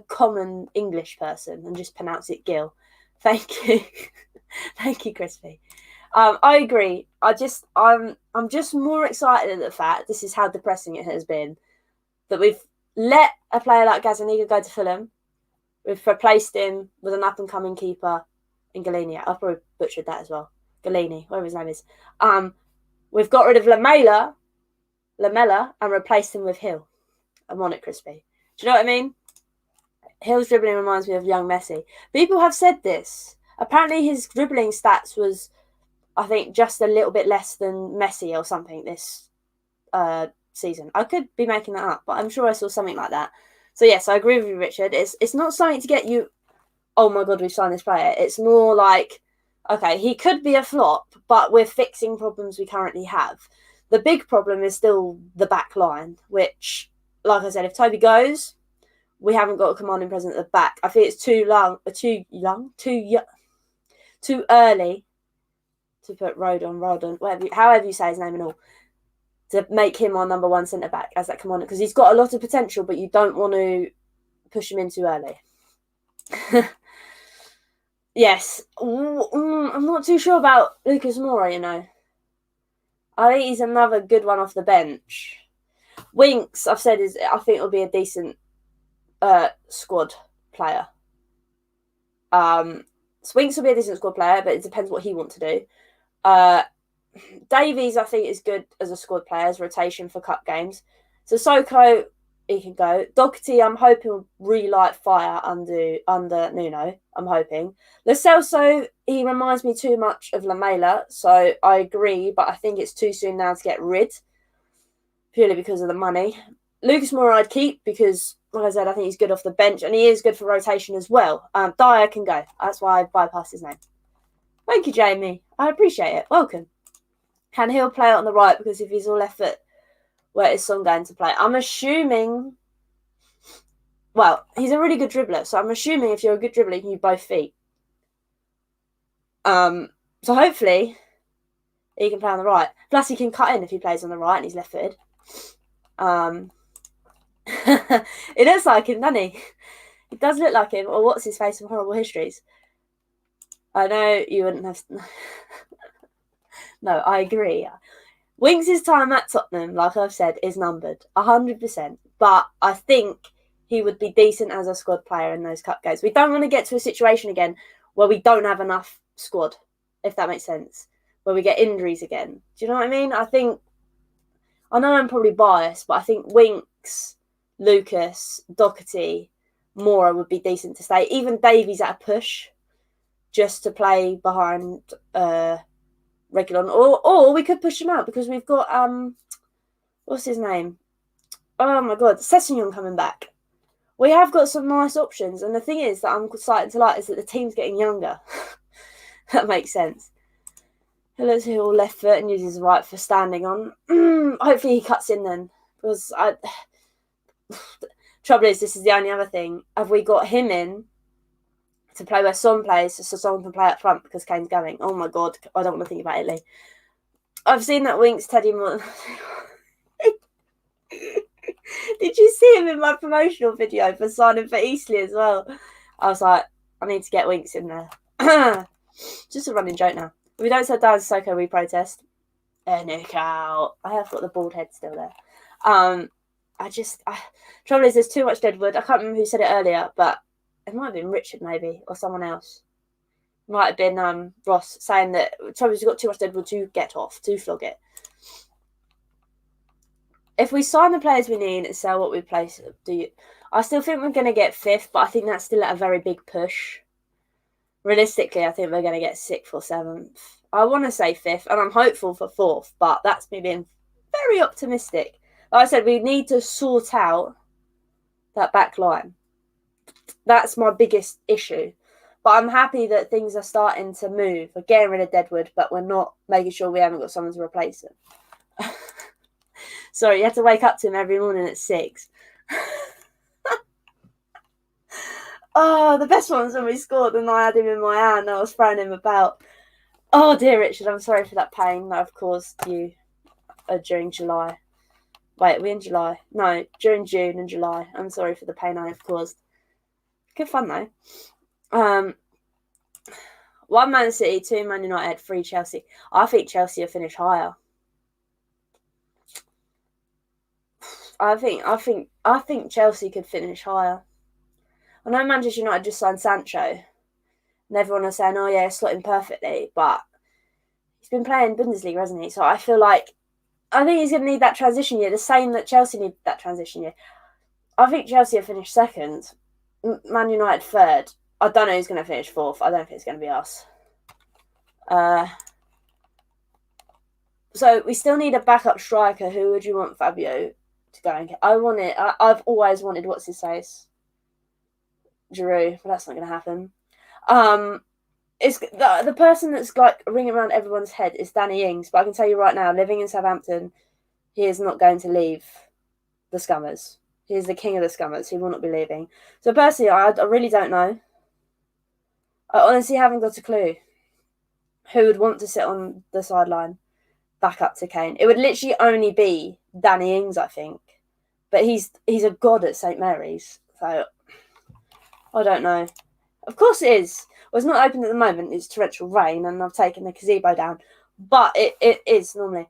[SPEAKER 1] common English person and just pronounce it Gil. Thank you. Thank you, Crispy. I agree. I'm just more excited at the fact, this is how depressing it has been, that we've let a player like Gazzaniga go to Fulham. We've replaced him with an up-and-coming keeper in Gollini. I've probably butchered that as well. Gollini, whatever his name is. We've got rid of Lamela, and replaced him with Hill. I'm on it, Crispy. Do you know what I mean? Hill's dribbling reminds me of young Messi. People have said this. Apparently his dribbling stats was, I think, just a little bit less than Messi or something this season. I could be making that up, but I'm sure I saw something like that. So yes, I agree with you, Richard. It's not something to get you, oh my God, we've signed this player. It's more like, okay, he could be a flop, but we're fixing problems we currently have. The big problem is still the back line, which, like I said, if Toby goes, we haven't got a commanding presence at the back. I think it's too early to put Rodon, however you say his name and all, to make him our number one centre back as that commander, because he's got a lot of potential, but you don't want to push him in too early. Yes, I'm not too sure about Lucas Moura, you know. I think he's another good one off the bench. Winks, I've said, I think will be a decent squad player. Winks will be a decent squad player, but it depends what he wants to do. Davies, I think, is good as a squad player, as rotation for cup games. So Soko, he can go. Doherty, I'm hoping will relight fire under Nuno. I'm hoping. Lo Celso, he reminds me too much of Lamela, so I agree, but I think it's too soon now to get rid, purely because of the money. Lucas Moura I'd keep because, like I said, I think he's good off the bench, and he is good for rotation as well. Dyer can go. That's why I bypassed his name. Thank you, Jamie. I appreciate it. Welcome. Can Hill play on the right? Because if he's all left foot, where is Son going to play? I'm assuming... Well, he's a really good dribbler, so I'm assuming if you're a good dribbler, you can use both feet. So hopefully, he can play on the right. Plus, he can cut in if he plays on the right and he's left-footed. It looks like him, doesn't he? It does look like him. Or what's his face from Horrible Histories? I know you wouldn't have... No, I agree. Winks' time at Tottenham, like I've said, is numbered 100%. But I think he would be decent as a squad player in those cup games. We don't want to get to a situation again where we don't have enough squad, if that makes sense, where we get injuries again. Do you know what I mean? I know I'm probably biased, but I think Winks, Lucas, Doherty, Mora would be decent to stay. Even Davies at a push, just to play behind Regulon, or we could push him out because we've got what's his name? Oh my god, Sessegnon coming back. We have got some nice options, and the thing is that I'm starting to like is that the team's getting younger. That makes sense. He looks all left foot and uses right for standing on. Hopefully he cuts in then, because trouble is this is the only other thing. Have we got him in to play where Son plays, so Son can play up front because Kane's going? Oh my god, I don't want to think about Italy. I've seen that Winks Teddy more. Did you see him in my promotional video for signing for Eastleigh as well? I was like, I need to get Winks in there. Just a running joke now. If we don't sit down Sissoko, we protest. Nick out. I have got the bald head still there. Trouble is, there's too much deadwood. I can't remember who said it earlier, but it might have been Richard maybe, or someone else. It might have been Ross saying that trouble is, you've got too much deadwood to get off, to flog it. If we sign the players we need and sell what we place, I still think we're going to get 5th, but I think that's still at a very big push. Realistically, I think we're going to get 6th or 7th. I want to say 5th, and I'm hopeful for 4th, but that's me being very optimistic. Like I said, we need to sort out that back line. That's my biggest issue. But I'm happy that things are starting to move. We're getting rid of Deadwood, but we're not making sure we haven't got someone to replace him. Sorry, you have to wake up to him every morning at 6. Oh, the best one was when we scored and I had him in my hand. I was throwing him about. Oh, dear Richard, I'm sorry for that pain that I've caused you during July. Wait, are we in July? No, during June and July. I'm sorry for the pain I have caused. Good fun, though. 1 Man City, 2 Man United, 3 Chelsea. I think Chelsea will finish higher. I think Chelsea could finish higher. I know Manchester United just signed Sancho, and everyone was saying, "Oh yeah, slot him perfectly," but he's been playing Bundesliga, hasn't he? So I feel like I think he's going to need that transition year, the same that Chelsea needed that transition year. I think Chelsea will finish 2nd, Man United 3rd. I don't know who's going to finish 4th. I don't think it's going to be us. So we still need a backup striker. Who would you want, Fabio, to go and get? I've always wanted what's his face, Giroud, but that's not going to happen. It's the person that's like ringing around everyone's head is Danny Ings, but I can tell you right now, living in Southampton, he is not going to leave the Scummers. He is the king of the Scummers. He will not be leaving. So personally, I really don't know. I honestly haven't got a clue who would want to sit on the sideline back up to Kane. It would literally only be Danny Ings, I think. But he's a god at St Mary's, so I don't know. Of course it is. Well, it's not open at the moment. It's torrential rain, and I've taken the gazebo down. But it is normally.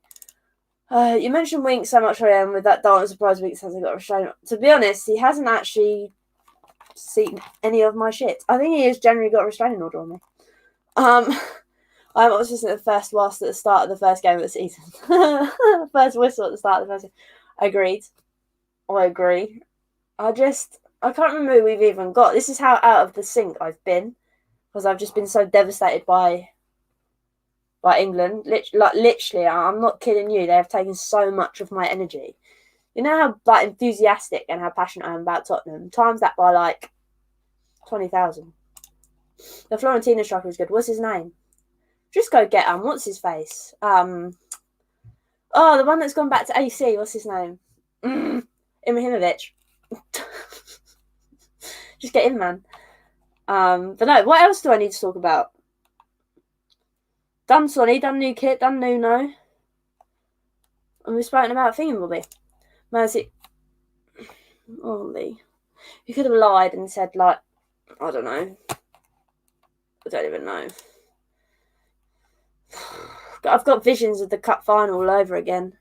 [SPEAKER 1] You mentioned Winks so much earlier, and with that dart, I'm surprised Winks hasn't got a restraint. To be honest, he hasn't actually seen any of my shit. I think he has generally got a restraining order on me. I'm obviously the first loss at the start of the first game of the season. First whistle at the start of the first game. Agreed. I agree. I can't remember who we've even got. This is how out of the sync I've been. Because I've just been so devastated by England. Literally, I'm not kidding you. They have taken so much of my energy. You know how enthusiastic and how passionate I am about Tottenham? Times that by 20,000. The Florentina striker is good. What's his name? Just go get him. What's his face? The one that's gone back to AC. What's his name? Ibrahimovic. Just get in, man. But no, what else do I need to talk about? Done Sonny, done new kit, done Nuno. And we've spoken about Thingamabobby. Mercy. Holy. You could have lied and said, I don't know. I don't even know. I've got visions of the cup final all over again.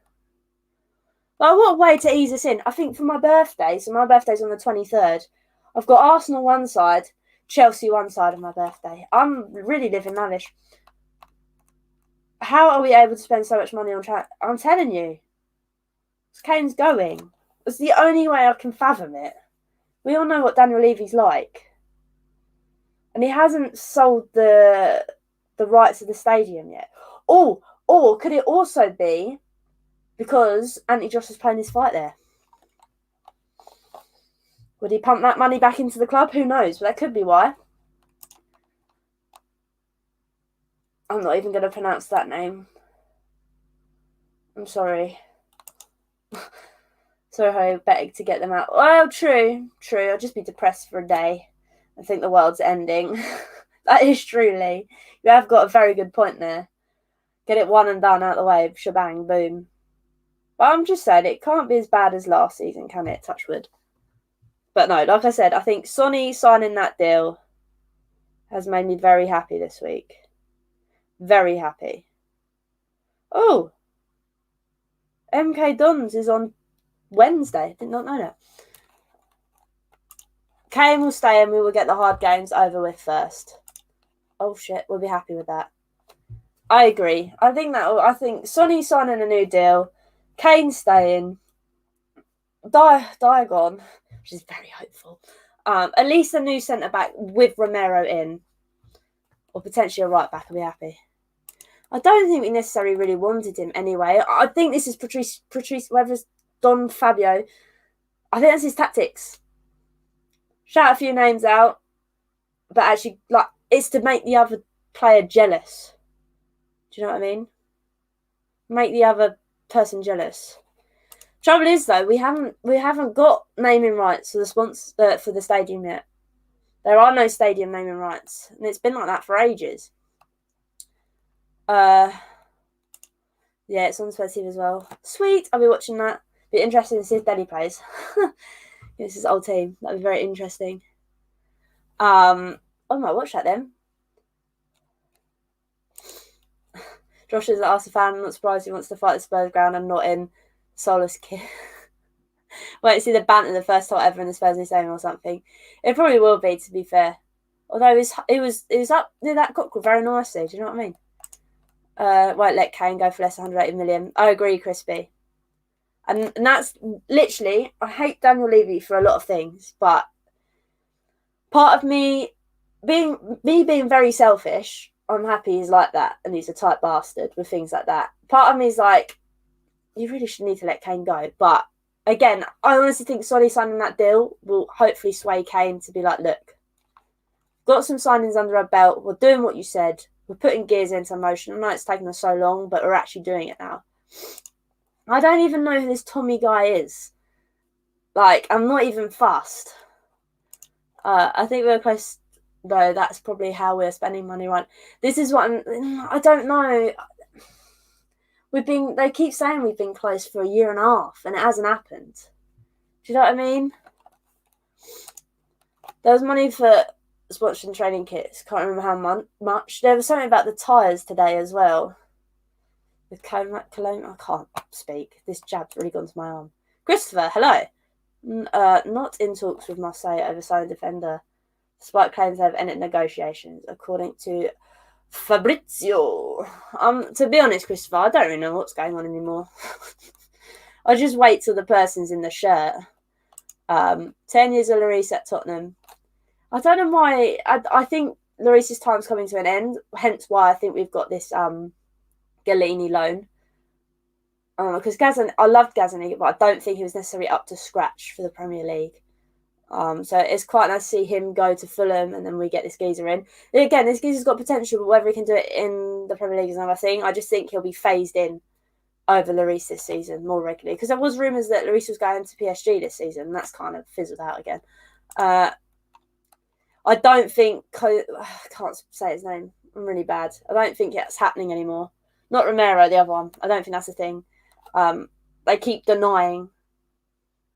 [SPEAKER 1] Like, what a way to ease us in. I think for my birthday, so my birthday's on the 23rd, I've got Arsenal one side, Chelsea one side of my birthday. I'm really living lavish. How are we able to spend so much money on I'm telling you. Kane's going. It's the only way I can fathom it. We all know what Daniel Levy's like. And he hasn't sold the rights of the stadium yet. Or could it also be because Anthony Josh is playing his fight there? Would he pump that money back into the club? Who knows? But that could be why. I'm not even going to pronounce that name. I'm sorry. Sorry, better to get them out. Well, true. I'll just be depressed for a day. I think the world's ending. That is truly. You have got a very good point there. Get it one and done out of the way. Shebang, boom. But I'm just saying, it can't be as bad as last season, can it? Touch wood. But no, like I said, I think Sonny signing that deal has made me very happy this week. Very happy. Oh, MK Dons is on Wednesday. Did not know that. Kane will stay and we will get the hard games over with first. Oh shit, we'll be happy with that. I agree. I think Sonny signing a new deal, Kane staying, Diagon, which is very hopeful. At least a new centre back with Romero in, or potentially a right back. I'll be happy. I don't think we necessarily really wanted him anyway. I think this is Patrice, whether it's Don Fabio. I think that's his tactics. Shout a few names out, but actually, like, it's to make the other player jealous. Do you know what I mean? Make the other person jealous. Trouble is, though, we haven't got naming rights for the stadium yet. There are no stadium naming rights, and it's been like that for ages. Yeah, it's on Spurs TV as well. Sweet, I'll be watching that. Be interesting to see if Denny plays. This is old team. That'd be very interesting. I might watch that then. Josh is an Arsenal fan. I'm not surprised he wants to fight the Spurs ground and not in Solus Kid. Wait to see the banter the first time ever in the Spurs Stadium or something. It probably will be, to be fair. Although it was up near that cockerel very nicely. Do you know what I mean? Won't let Kane go for less than 180 million. I agree, Crispy. And that's literally, I hate Daniel Levy for a lot of things, but part of me being very selfish, I'm happy he's like that and he's a tight bastard with things like that. Part of me is like, you really should need to let Kane go. But again, I honestly think Solly signing that deal will hopefully sway Kane to be like, look, got some signings under our belt. We're doing what you said. We're putting gears into motion. I know it's taken us so long, but we're actually doing it now. I don't even know who this Tommy guy is. Like, I'm not even fussed. I think we're close, though. That's probably how we're spending money, right? This is what I don't know. They keep saying we've been close for a year and a half, and it hasn't happened. Do you know what I mean? There was money for sponsoring training kits. Can't remember how much. There was something about the tyres today as well. With Cologne, I can't speak. This jab's really gone to my arm. Christopher, hello. Not in talks with Marseille over signing defender, despite claims they have ended negotiations, according to Fabrizio. To be honest, Christopher, I don't really know what's going on anymore. I just wait till the person's in the shirt. 10 years of Lloris at Tottenham. I don't know why. I think Lloris's time's coming to an end, hence why I think we've got this Gollini loan. Because I loved Gazzaniga, but I don't think he was necessarily up to scratch for the Premier League. So it's quite nice to see him go to Fulham and then we get this geezer in. And again, this geezer's got potential, but whether he can do it in the Premier League is another thing. I just think he'll be phased in over Lloris this season more regularly. Because there was rumours that Lloris was going to PSG this season, and that's kind of fizzled out again. I don't think... I can't say his name. I'm really bad. I don't think that's happening anymore. Not Romero, the other one. I don't think that's a thing. They keep denying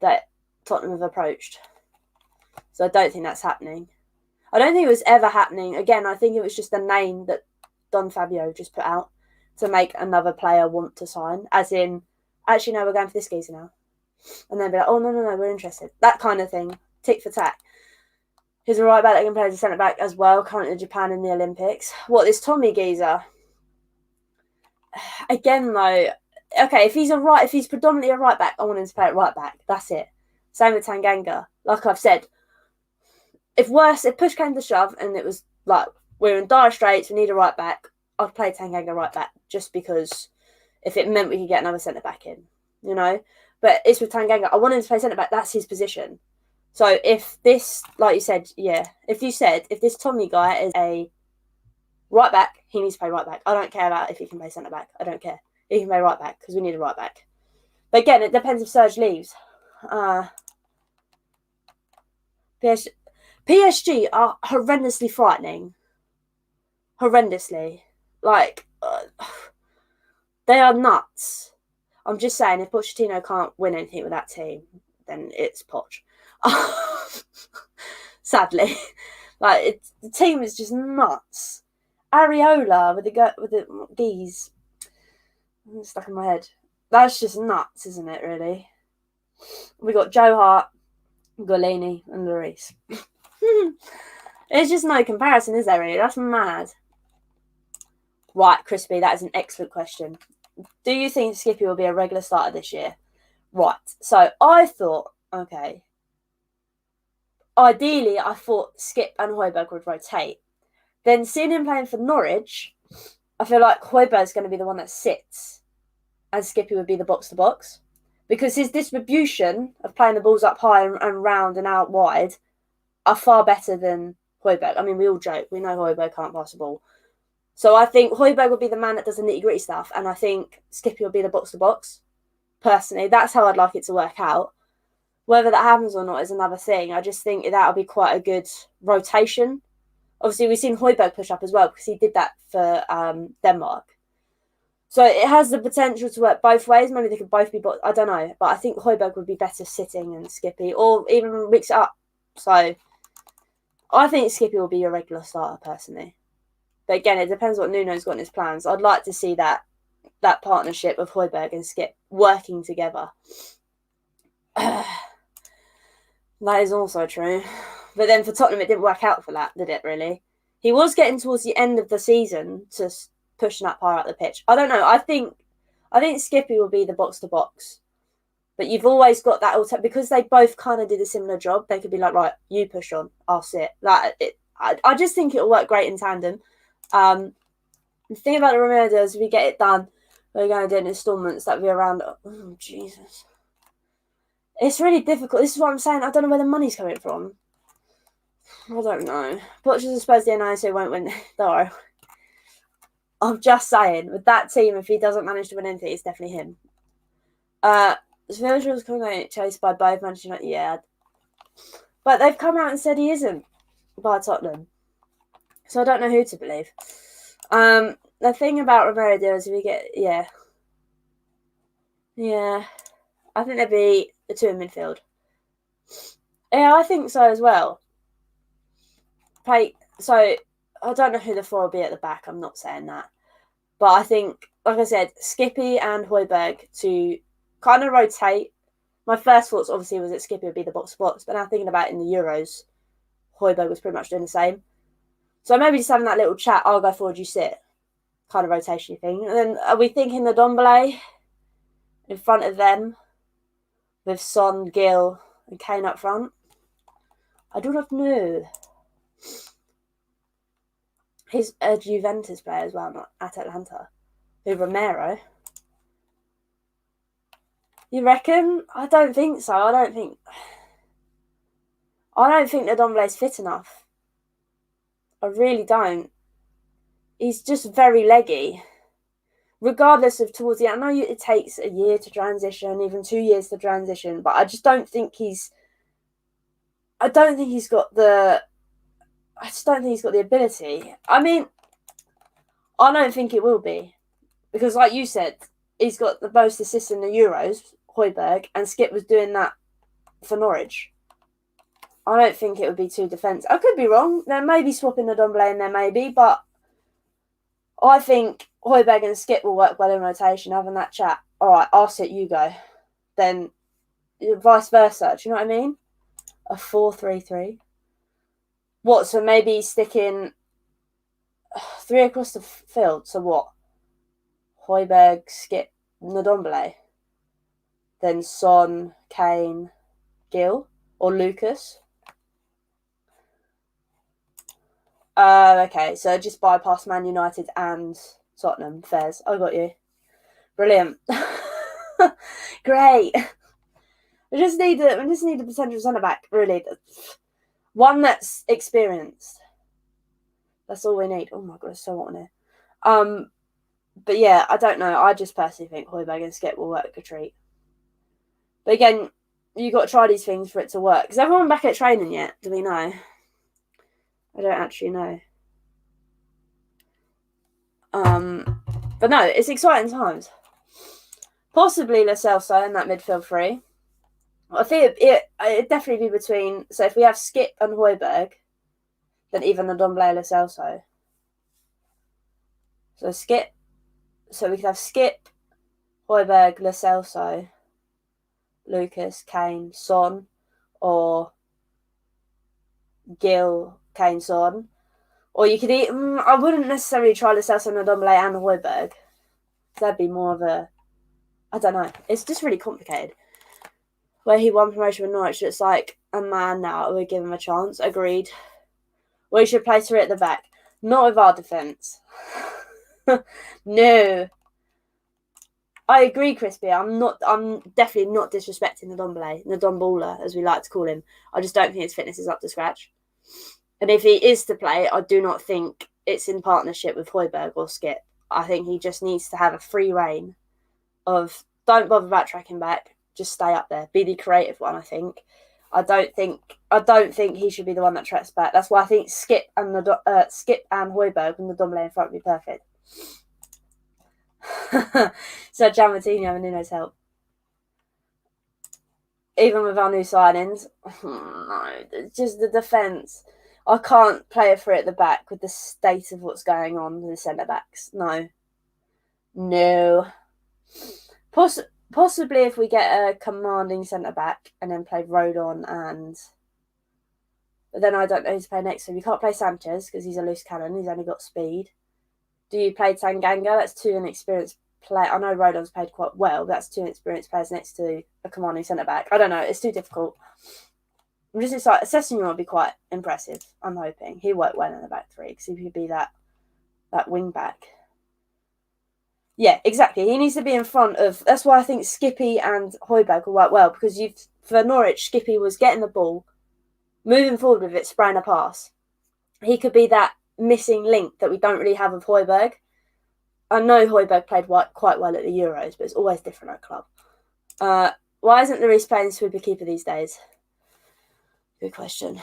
[SPEAKER 1] that Tottenham have approached. So I don't think that's happening. I don't think it was ever happening. Again, I think it was just a name that Don Fabio just put out. to make another player want to sign. As in, actually, no, we're going for this geezer now. And then be like, oh, no, we're interested. That kind of thing. Tick for tack. He's a right back that can play as a centre back as well, currently in Japan in the Olympics. What, this Tommy geezer? Again, though, okay, if he's predominantly a right back, I want him to play at right back. That's it. Same with Tanganga. Like I've said, if push came to shove and it was like, we're in dire straits, we need a right back, I'd play Tanganga right back just because if it meant we could get another centre back in, you know? But it's with Tanganga. I want him to play centre back. That's his position. So if this, like you said, if this Tommy guy is a right back, he needs to play right back. I don't care about if he can play centre back. I don't care. He can play right back because we need a right back. But again, it depends if Serge leaves. PSG are horrendously frightening. Horrendously. Like, they are nuts. I'm just saying, if Pochettino can't win anything with that team, then it's Poch. Sadly. Like, the team is just nuts. Areola with the geese. It's stuck in my head. That's just nuts, isn't it, really? We got Joe Hart, Gollini, and Lloris. There's just no comparison, is there, really? That's mad. Right, Crispy, that is an excellent question. Do you think Skippy will be a regular starter this year? Right, so I thought, okay. Ideally, I thought Skip and Højbjerg would rotate. Then seeing him playing for Norwich, I feel like Højbjerg's going to be the one that sits and Skippy would be the box-to-box. Because his distribution of playing the balls up high and round and out wide are far better than Højbjerg. I mean, we all joke. We know Højbjerg can't pass the ball. So I think Højbjerg will be the man that does the nitty-gritty stuff, and I think Skippy will be the box-to-box. Personally, that's how I'd like it to work out. Whether that happens or not is another thing. I just think that'll be quite a good rotation. Obviously, we've seen Højbjerg push up as well because he did that for Denmark. So it has the potential to work both ways. Maybe they could both be, I don't know. But I think Højbjerg would be better sitting than Skippy, or even mix it up. So I think Skippy will be your regular starter, personally. But again, it depends what Nuno's got in his plans. I'd like to see that partnership of Højbjerg and Skip working together. That is also true. But then for Tottenham, it didn't work out for that, did it, really? He was getting towards the end of the season to pushing up higher up the pitch. I don't know. I think Skippy will be the box-to-box. But you've always got that because they both kind of did a similar job. They could be like, right, you push on, I'll sit. I just think it'll work great in tandem. The thing about the Romero is, if we get it done, we're going to do it in installments. That'll be around. Oh, Jesus. It's really difficult. This is what I'm saying. I don't know where the money's coming from. I don't know. Poch's are supposed to announce he won't win. No. I'm just saying, with that team, if he doesn't manage to win anything, it's definitely him. Virgil's coming out chased by both Manchester United. Yeah. But they've come out and said he isn't by Tottenham. So I don't know who to believe. The thing about Romero is if we get... Yeah. I think there'd be the two in midfield. Yeah, I think so as well. So I don't know who the four will be at the back. I'm not saying that. But I think, like I said, Skippy and Højbjerg to kind of rotate. My first thoughts, obviously, was that Skippy would be the box-to-box. But now thinking about it in the Euros, Højbjerg was pretty much doing the same. So maybe just having that little chat, I'll go forward, you sit, kind of rotation thing. And then are we thinking the Ndombele in front of them with Son, Gil and Kane up front? I do not know. He's a Juventus player as well, not at Atlanta. With Romero. You reckon? I don't think so. I don't think Ndombele's fit enough. I really don't. He's just very leggy. Regardless of towards the end, I know it takes a year to transition, even 2 years to transition, but I just don't think he's got the ability. I mean, I don't think it will be. Because like you said, he's got the most assists in the Euros, Højbjerg, and Skip was doing that for Norwich. I don't think it would be too defensive. I could be wrong. There may be swapping the Ndombele in there, maybe, but I think Højbjerg and Skip will work well in rotation, having that chat. All right, I'll sit, you go. Then vice versa. Do you know what I mean? A 4-3-3. What? So maybe sticking 3 across the field. So what? Højbjerg, Skip, Ndombele. Then Son, Kane, Gil, or Lucas. Okay, so just bypass Man United and Tottenham. Fairs. I got you. Brilliant. Great. We just need a potential centre back, really. One that's experienced. That's all we need. Oh my god, it's so hot in here. But yeah, I don't know. I just personally think Højbjerg and Skip will work a treat. But again, you got to try these things for it to work. Is everyone back at training yet? Do we know? I don't actually know. But no, it's exciting times. Possibly Lo Celso in that midfield three. I think it'd definitely be between. So if we have Skip and Højbjerg, then even Ndombele Lo Celso. So Skip. So we could have Skip, Højbjerg, Lo Celso, Lucas, Kane, Son, or Gil, Kane, Son. Or you could eat. I wouldn't necessarily try Lo Celso, Ndombele, and Højbjerg. That'd be more of a. I don't know. It's just really complicated. Where he won promotion with Norwich, it's like a man now. We give him a chance. Agreed. We should play three at the back. Not with our defence. No. I agree, Crispy. I'm definitely not disrespecting the Ndombele, as we like to call him. I just don't think his fitness is up to scratch. And if he is to play, I do not think it's in partnership with Højbjerg or Skip. I think he just needs to have a free reign of don't bother backtracking back, just stay up there. Be the creative one, I think. I don't think he should be the one that tracks back. That's why I think Skip and Højbjerg and Ndombele in front would be perfect. So Gianmartino and Nuno's help. Even with our new signings, no, just the defence. I can't play it for it at the back with the state of what's going on with the centre backs. No. Possibly if we get a commanding centre back and then play Rodon but then I don't know who to play next to him. You can't play Sanchez because he's a loose cannon. He's only got speed. Do you play Tanganga? That's two inexperienced players. I know Rodon's played quite well, but that's two inexperienced players next to a commanding centre back. I don't know. It's too difficult. I'm just excited. Assessing will be quite impressive. I'm hoping he worked well in the back three because he could be that wing back. Yeah, exactly. He needs to be in front of. That's why I think Skippy and Højbjerg will work well because for Norwich, Skippy was getting the ball, moving forward with it, spraying a pass. He could be that missing link that we don't really have with Højbjerg. I know Højbjerg played quite well at the Euros, but it's always different at club. Why isn't Lloris playing sweeper keeper these days? Good question.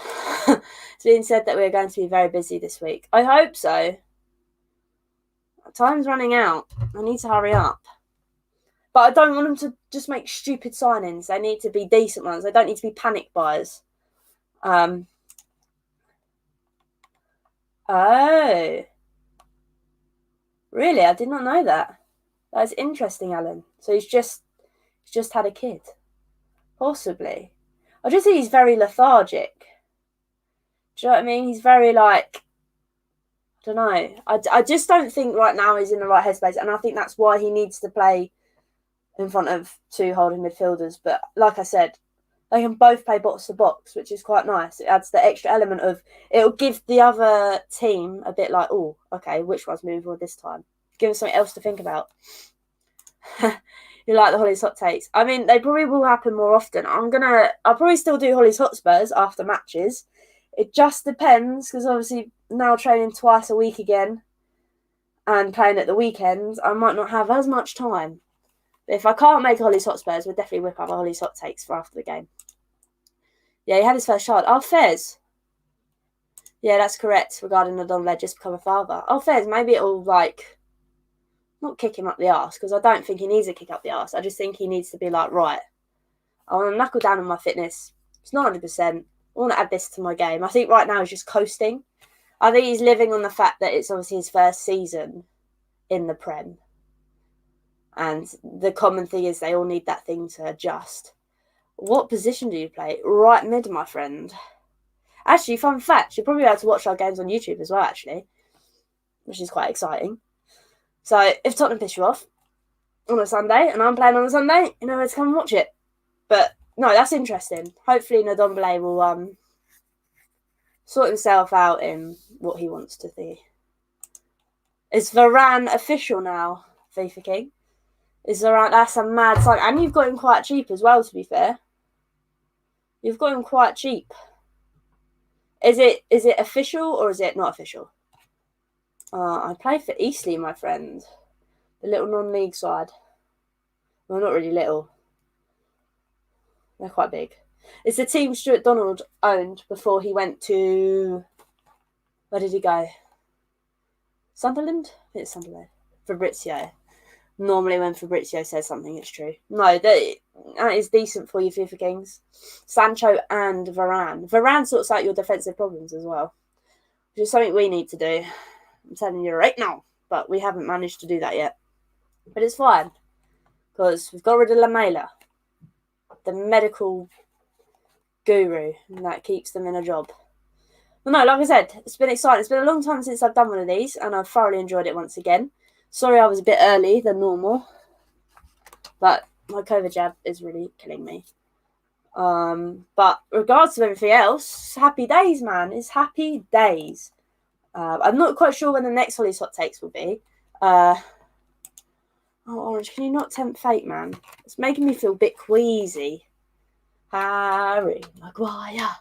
[SPEAKER 1] It's been said that we're going to be very busy this week. I hope so. Time's running out. I need to hurry up. But I don't want them to just make stupid signings. They need to be decent ones. They don't need to be panic buyers. Oh. Really? I did not know that. That's interesting, Alan. So he's just had a kid. Possibly. I just think he's very lethargic. Do you know what I mean? He's very like... I don't know. I just don't think right now he's in the right headspace, and I think that's why he needs to play in front of two holding midfielders. But like I said, they can both play box to box, which is quite nice. It adds the extra element of it'll give the other team a bit like, oh, okay, which one's moving forward this time? Give them something else to think about. You like the Hollie's hot takes? I mean, they probably will happen more often. I'll probably still do Hollie's Hotspurs after matches. It just depends, because obviously now training twice a week again and playing at the weekends, I might not have as much time. But if I can't make Hollie's Hotspurs, we'll definitely whip up a Hollie's hot takes for after the game. Yeah, he had his first child. Oh, Fez. Yeah, that's correct regarding the Ndombele just become a father. Oh, Fez, maybe it'll not kick him up the arse, because I don't think he needs a kick up the arse. I just think he needs to be like, right, I want to knuckle down on my fitness. It's not 100%. I want to add this to my game. I think right now he's just coasting. I think he's living on the fact that it's obviously his first season in the Prem. And the common thing is they all need that thing to adjust. What position do you play? Right mid, my friend. Actually, fun fact, you'll probably be able to watch our games on YouTube as well, actually, which is quite exciting. So if Tottenham piss you off on a Sunday and I'm playing on a Sunday, you know where to come and watch it. But no, that's interesting. Hopefully Ndombele will sort himself out in what he wants to see. Is Varane official now, FIFA King? Is Varane? That's a mad sign. And you've got him quite cheap as well, to be fair. You've got him quite cheap. Is it official or is it not official? I play for Eastleigh, my friend. The little non-league side. Well, not really little. They're quite big. It's the team Stuart Donald owned before he went to... Where did he go? Sunderland? I think it's Sunderland. Fabrizio. Normally when Fabrizio says something, it's true. No, that is decent for you, FIFA Kings. Sancho and Varane. Varane sorts out your defensive problems as well, which is something we need to do. I'm telling you right now. But we haven't managed to do that yet. But it's fine. Because we've got rid of Lamela, the medical guru, and that keeps them in a job. Well, no, like I said, it's been exciting. It's been a long time since I've done one of these, and I've thoroughly enjoyed it once again. Sorry I was a bit early than normal, but my COVID jab is really killing me. But regards to everything else, happy days, man. It's happy days. I'm not quite sure when the next Hollie's Hot Takes will be. Oh, Orange, can you not tempt fate, man? It's making me feel a bit queasy. Harry Maguire.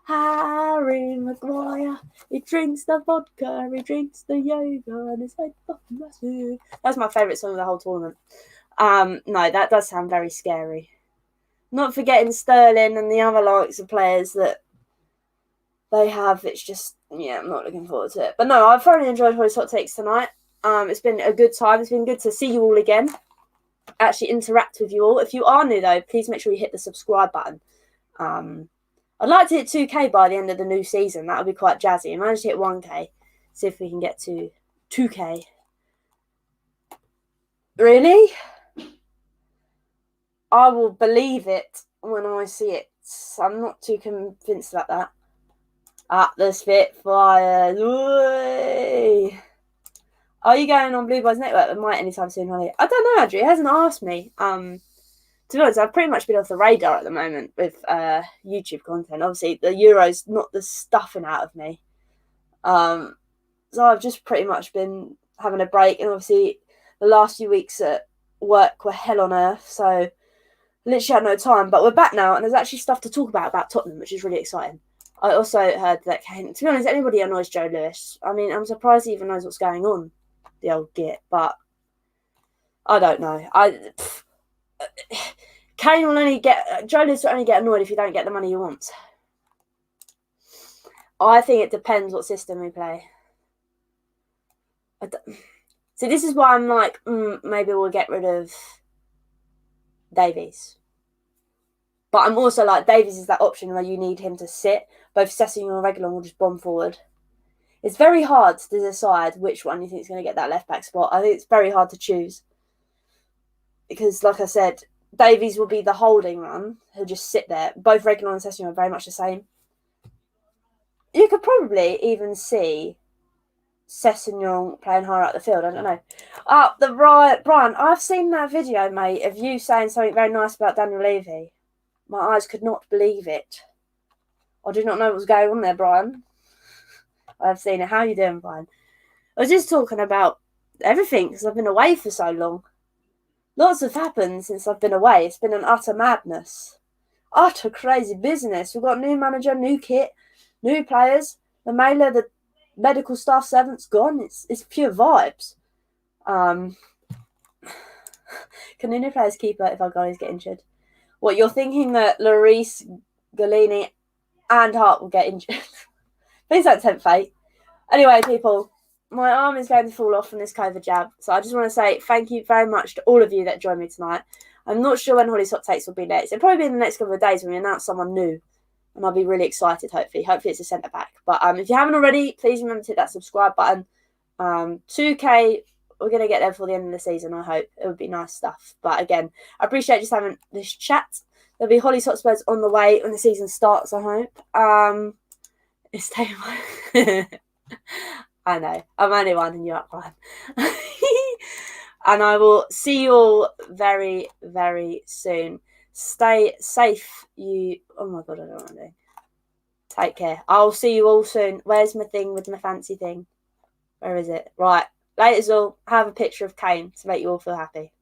[SPEAKER 1] Harry Maguire. He drinks the vodka, he drinks the yoga, and his head fucking massive. That's my favourite song of the whole tournament. No, that does sound very scary. Not forgetting Sterling and the other likes of players that they have. It's just, yeah, I'm not looking forward to it. But no, I've thoroughly enjoyed Hollie's Hot Takes tonight. It's been a good time. It's been good to see you all again. Actually interact with you all. If you are new though, please make sure you hit the subscribe button. I'd like to hit 2k by the end of the new season. That would be quite jazzy. I managed to hit 1k. See if we can get to 2k. Really? I will believe it when I see it. I'm not too convinced about that. The Spitfires. Ooh. Are you going on Blue Boys Network with Mike anytime soon, Hollie? I don't know, Andrew. He hasn't asked me. To be honest, I've pretty much been off the radar at the moment with YouTube content. Obviously, the Euros, not the stuffing out of me. So I've just pretty much been having a break. And obviously, the last few weeks at work were hell on earth. So literally had no time. But we're back now, and there's actually stuff to talk about Tottenham, which is really exciting. I also heard that Kane... To be honest, anybody annoys Joe Lewis. I mean, I'm surprised he even knows what's going on. The old git, but I don't know. Kane will only get... Joe Lewis will only get annoyed if you don't get the money he wants. I think it depends what system we play. See, this is why I'm like, maybe we'll get rid of Davies. But I'm also like, Davies is that option where you need him to sit. Both Sessegnon and Reguilon will just bomb forward. It's very hard to decide which one you think is going to get that left-back spot. I think it's very hard to choose. Because, like I said, Davies will be the holding one. He'll just sit there. Both Reguilon and Sessegnon are very much the same. You could probably even see Sessegnon playing higher up the field. I don't know. Brian, I've seen that video, mate, of you saying something very nice about Daniel Levy. My eyes could not believe it. I did not know what was going on there, Brian. I've seen it. How are you doing, Brian? I was just talking about everything because I've been away for so long. Lots have happened since I've been away. It's been an utter madness. Utter crazy business. We've got new manager, new kit, new players. The mailer, the medical staff servant's gone. It's pure vibes. Can the new players keep it if our guys get injured? What, you're thinking that Lloris, Gollini and Hart will get injured? Please don't tempt fate. Anyway, people, my arm is going to fall off from this COVID jab. So I just want to say thank you very much to all of you that joined me tonight. I'm not sure when Hollie's Hot Takes will be next. It'll probably be in the next couple of days when we announce someone new. And I'll be really excited, hopefully. Hopefully it's a centre-back. But if you haven't already, please remember to hit that subscribe button. 2K we're going to get there before the end of the season, I hope. It would be nice stuff. But again, I appreciate just having this chat. There'll be Hollie's Hotspurs on the way when the season starts, I hope. It's taking I know. I'm only winding you up, Ryan. And I will see you all very, very soon. Stay safe. Oh my God, I don't want to do. Take care. I'll see you all soon. Where's my thing with my fancy thing? Where is it? Right. Laters all. Have a picture of Kane to make you all feel happy.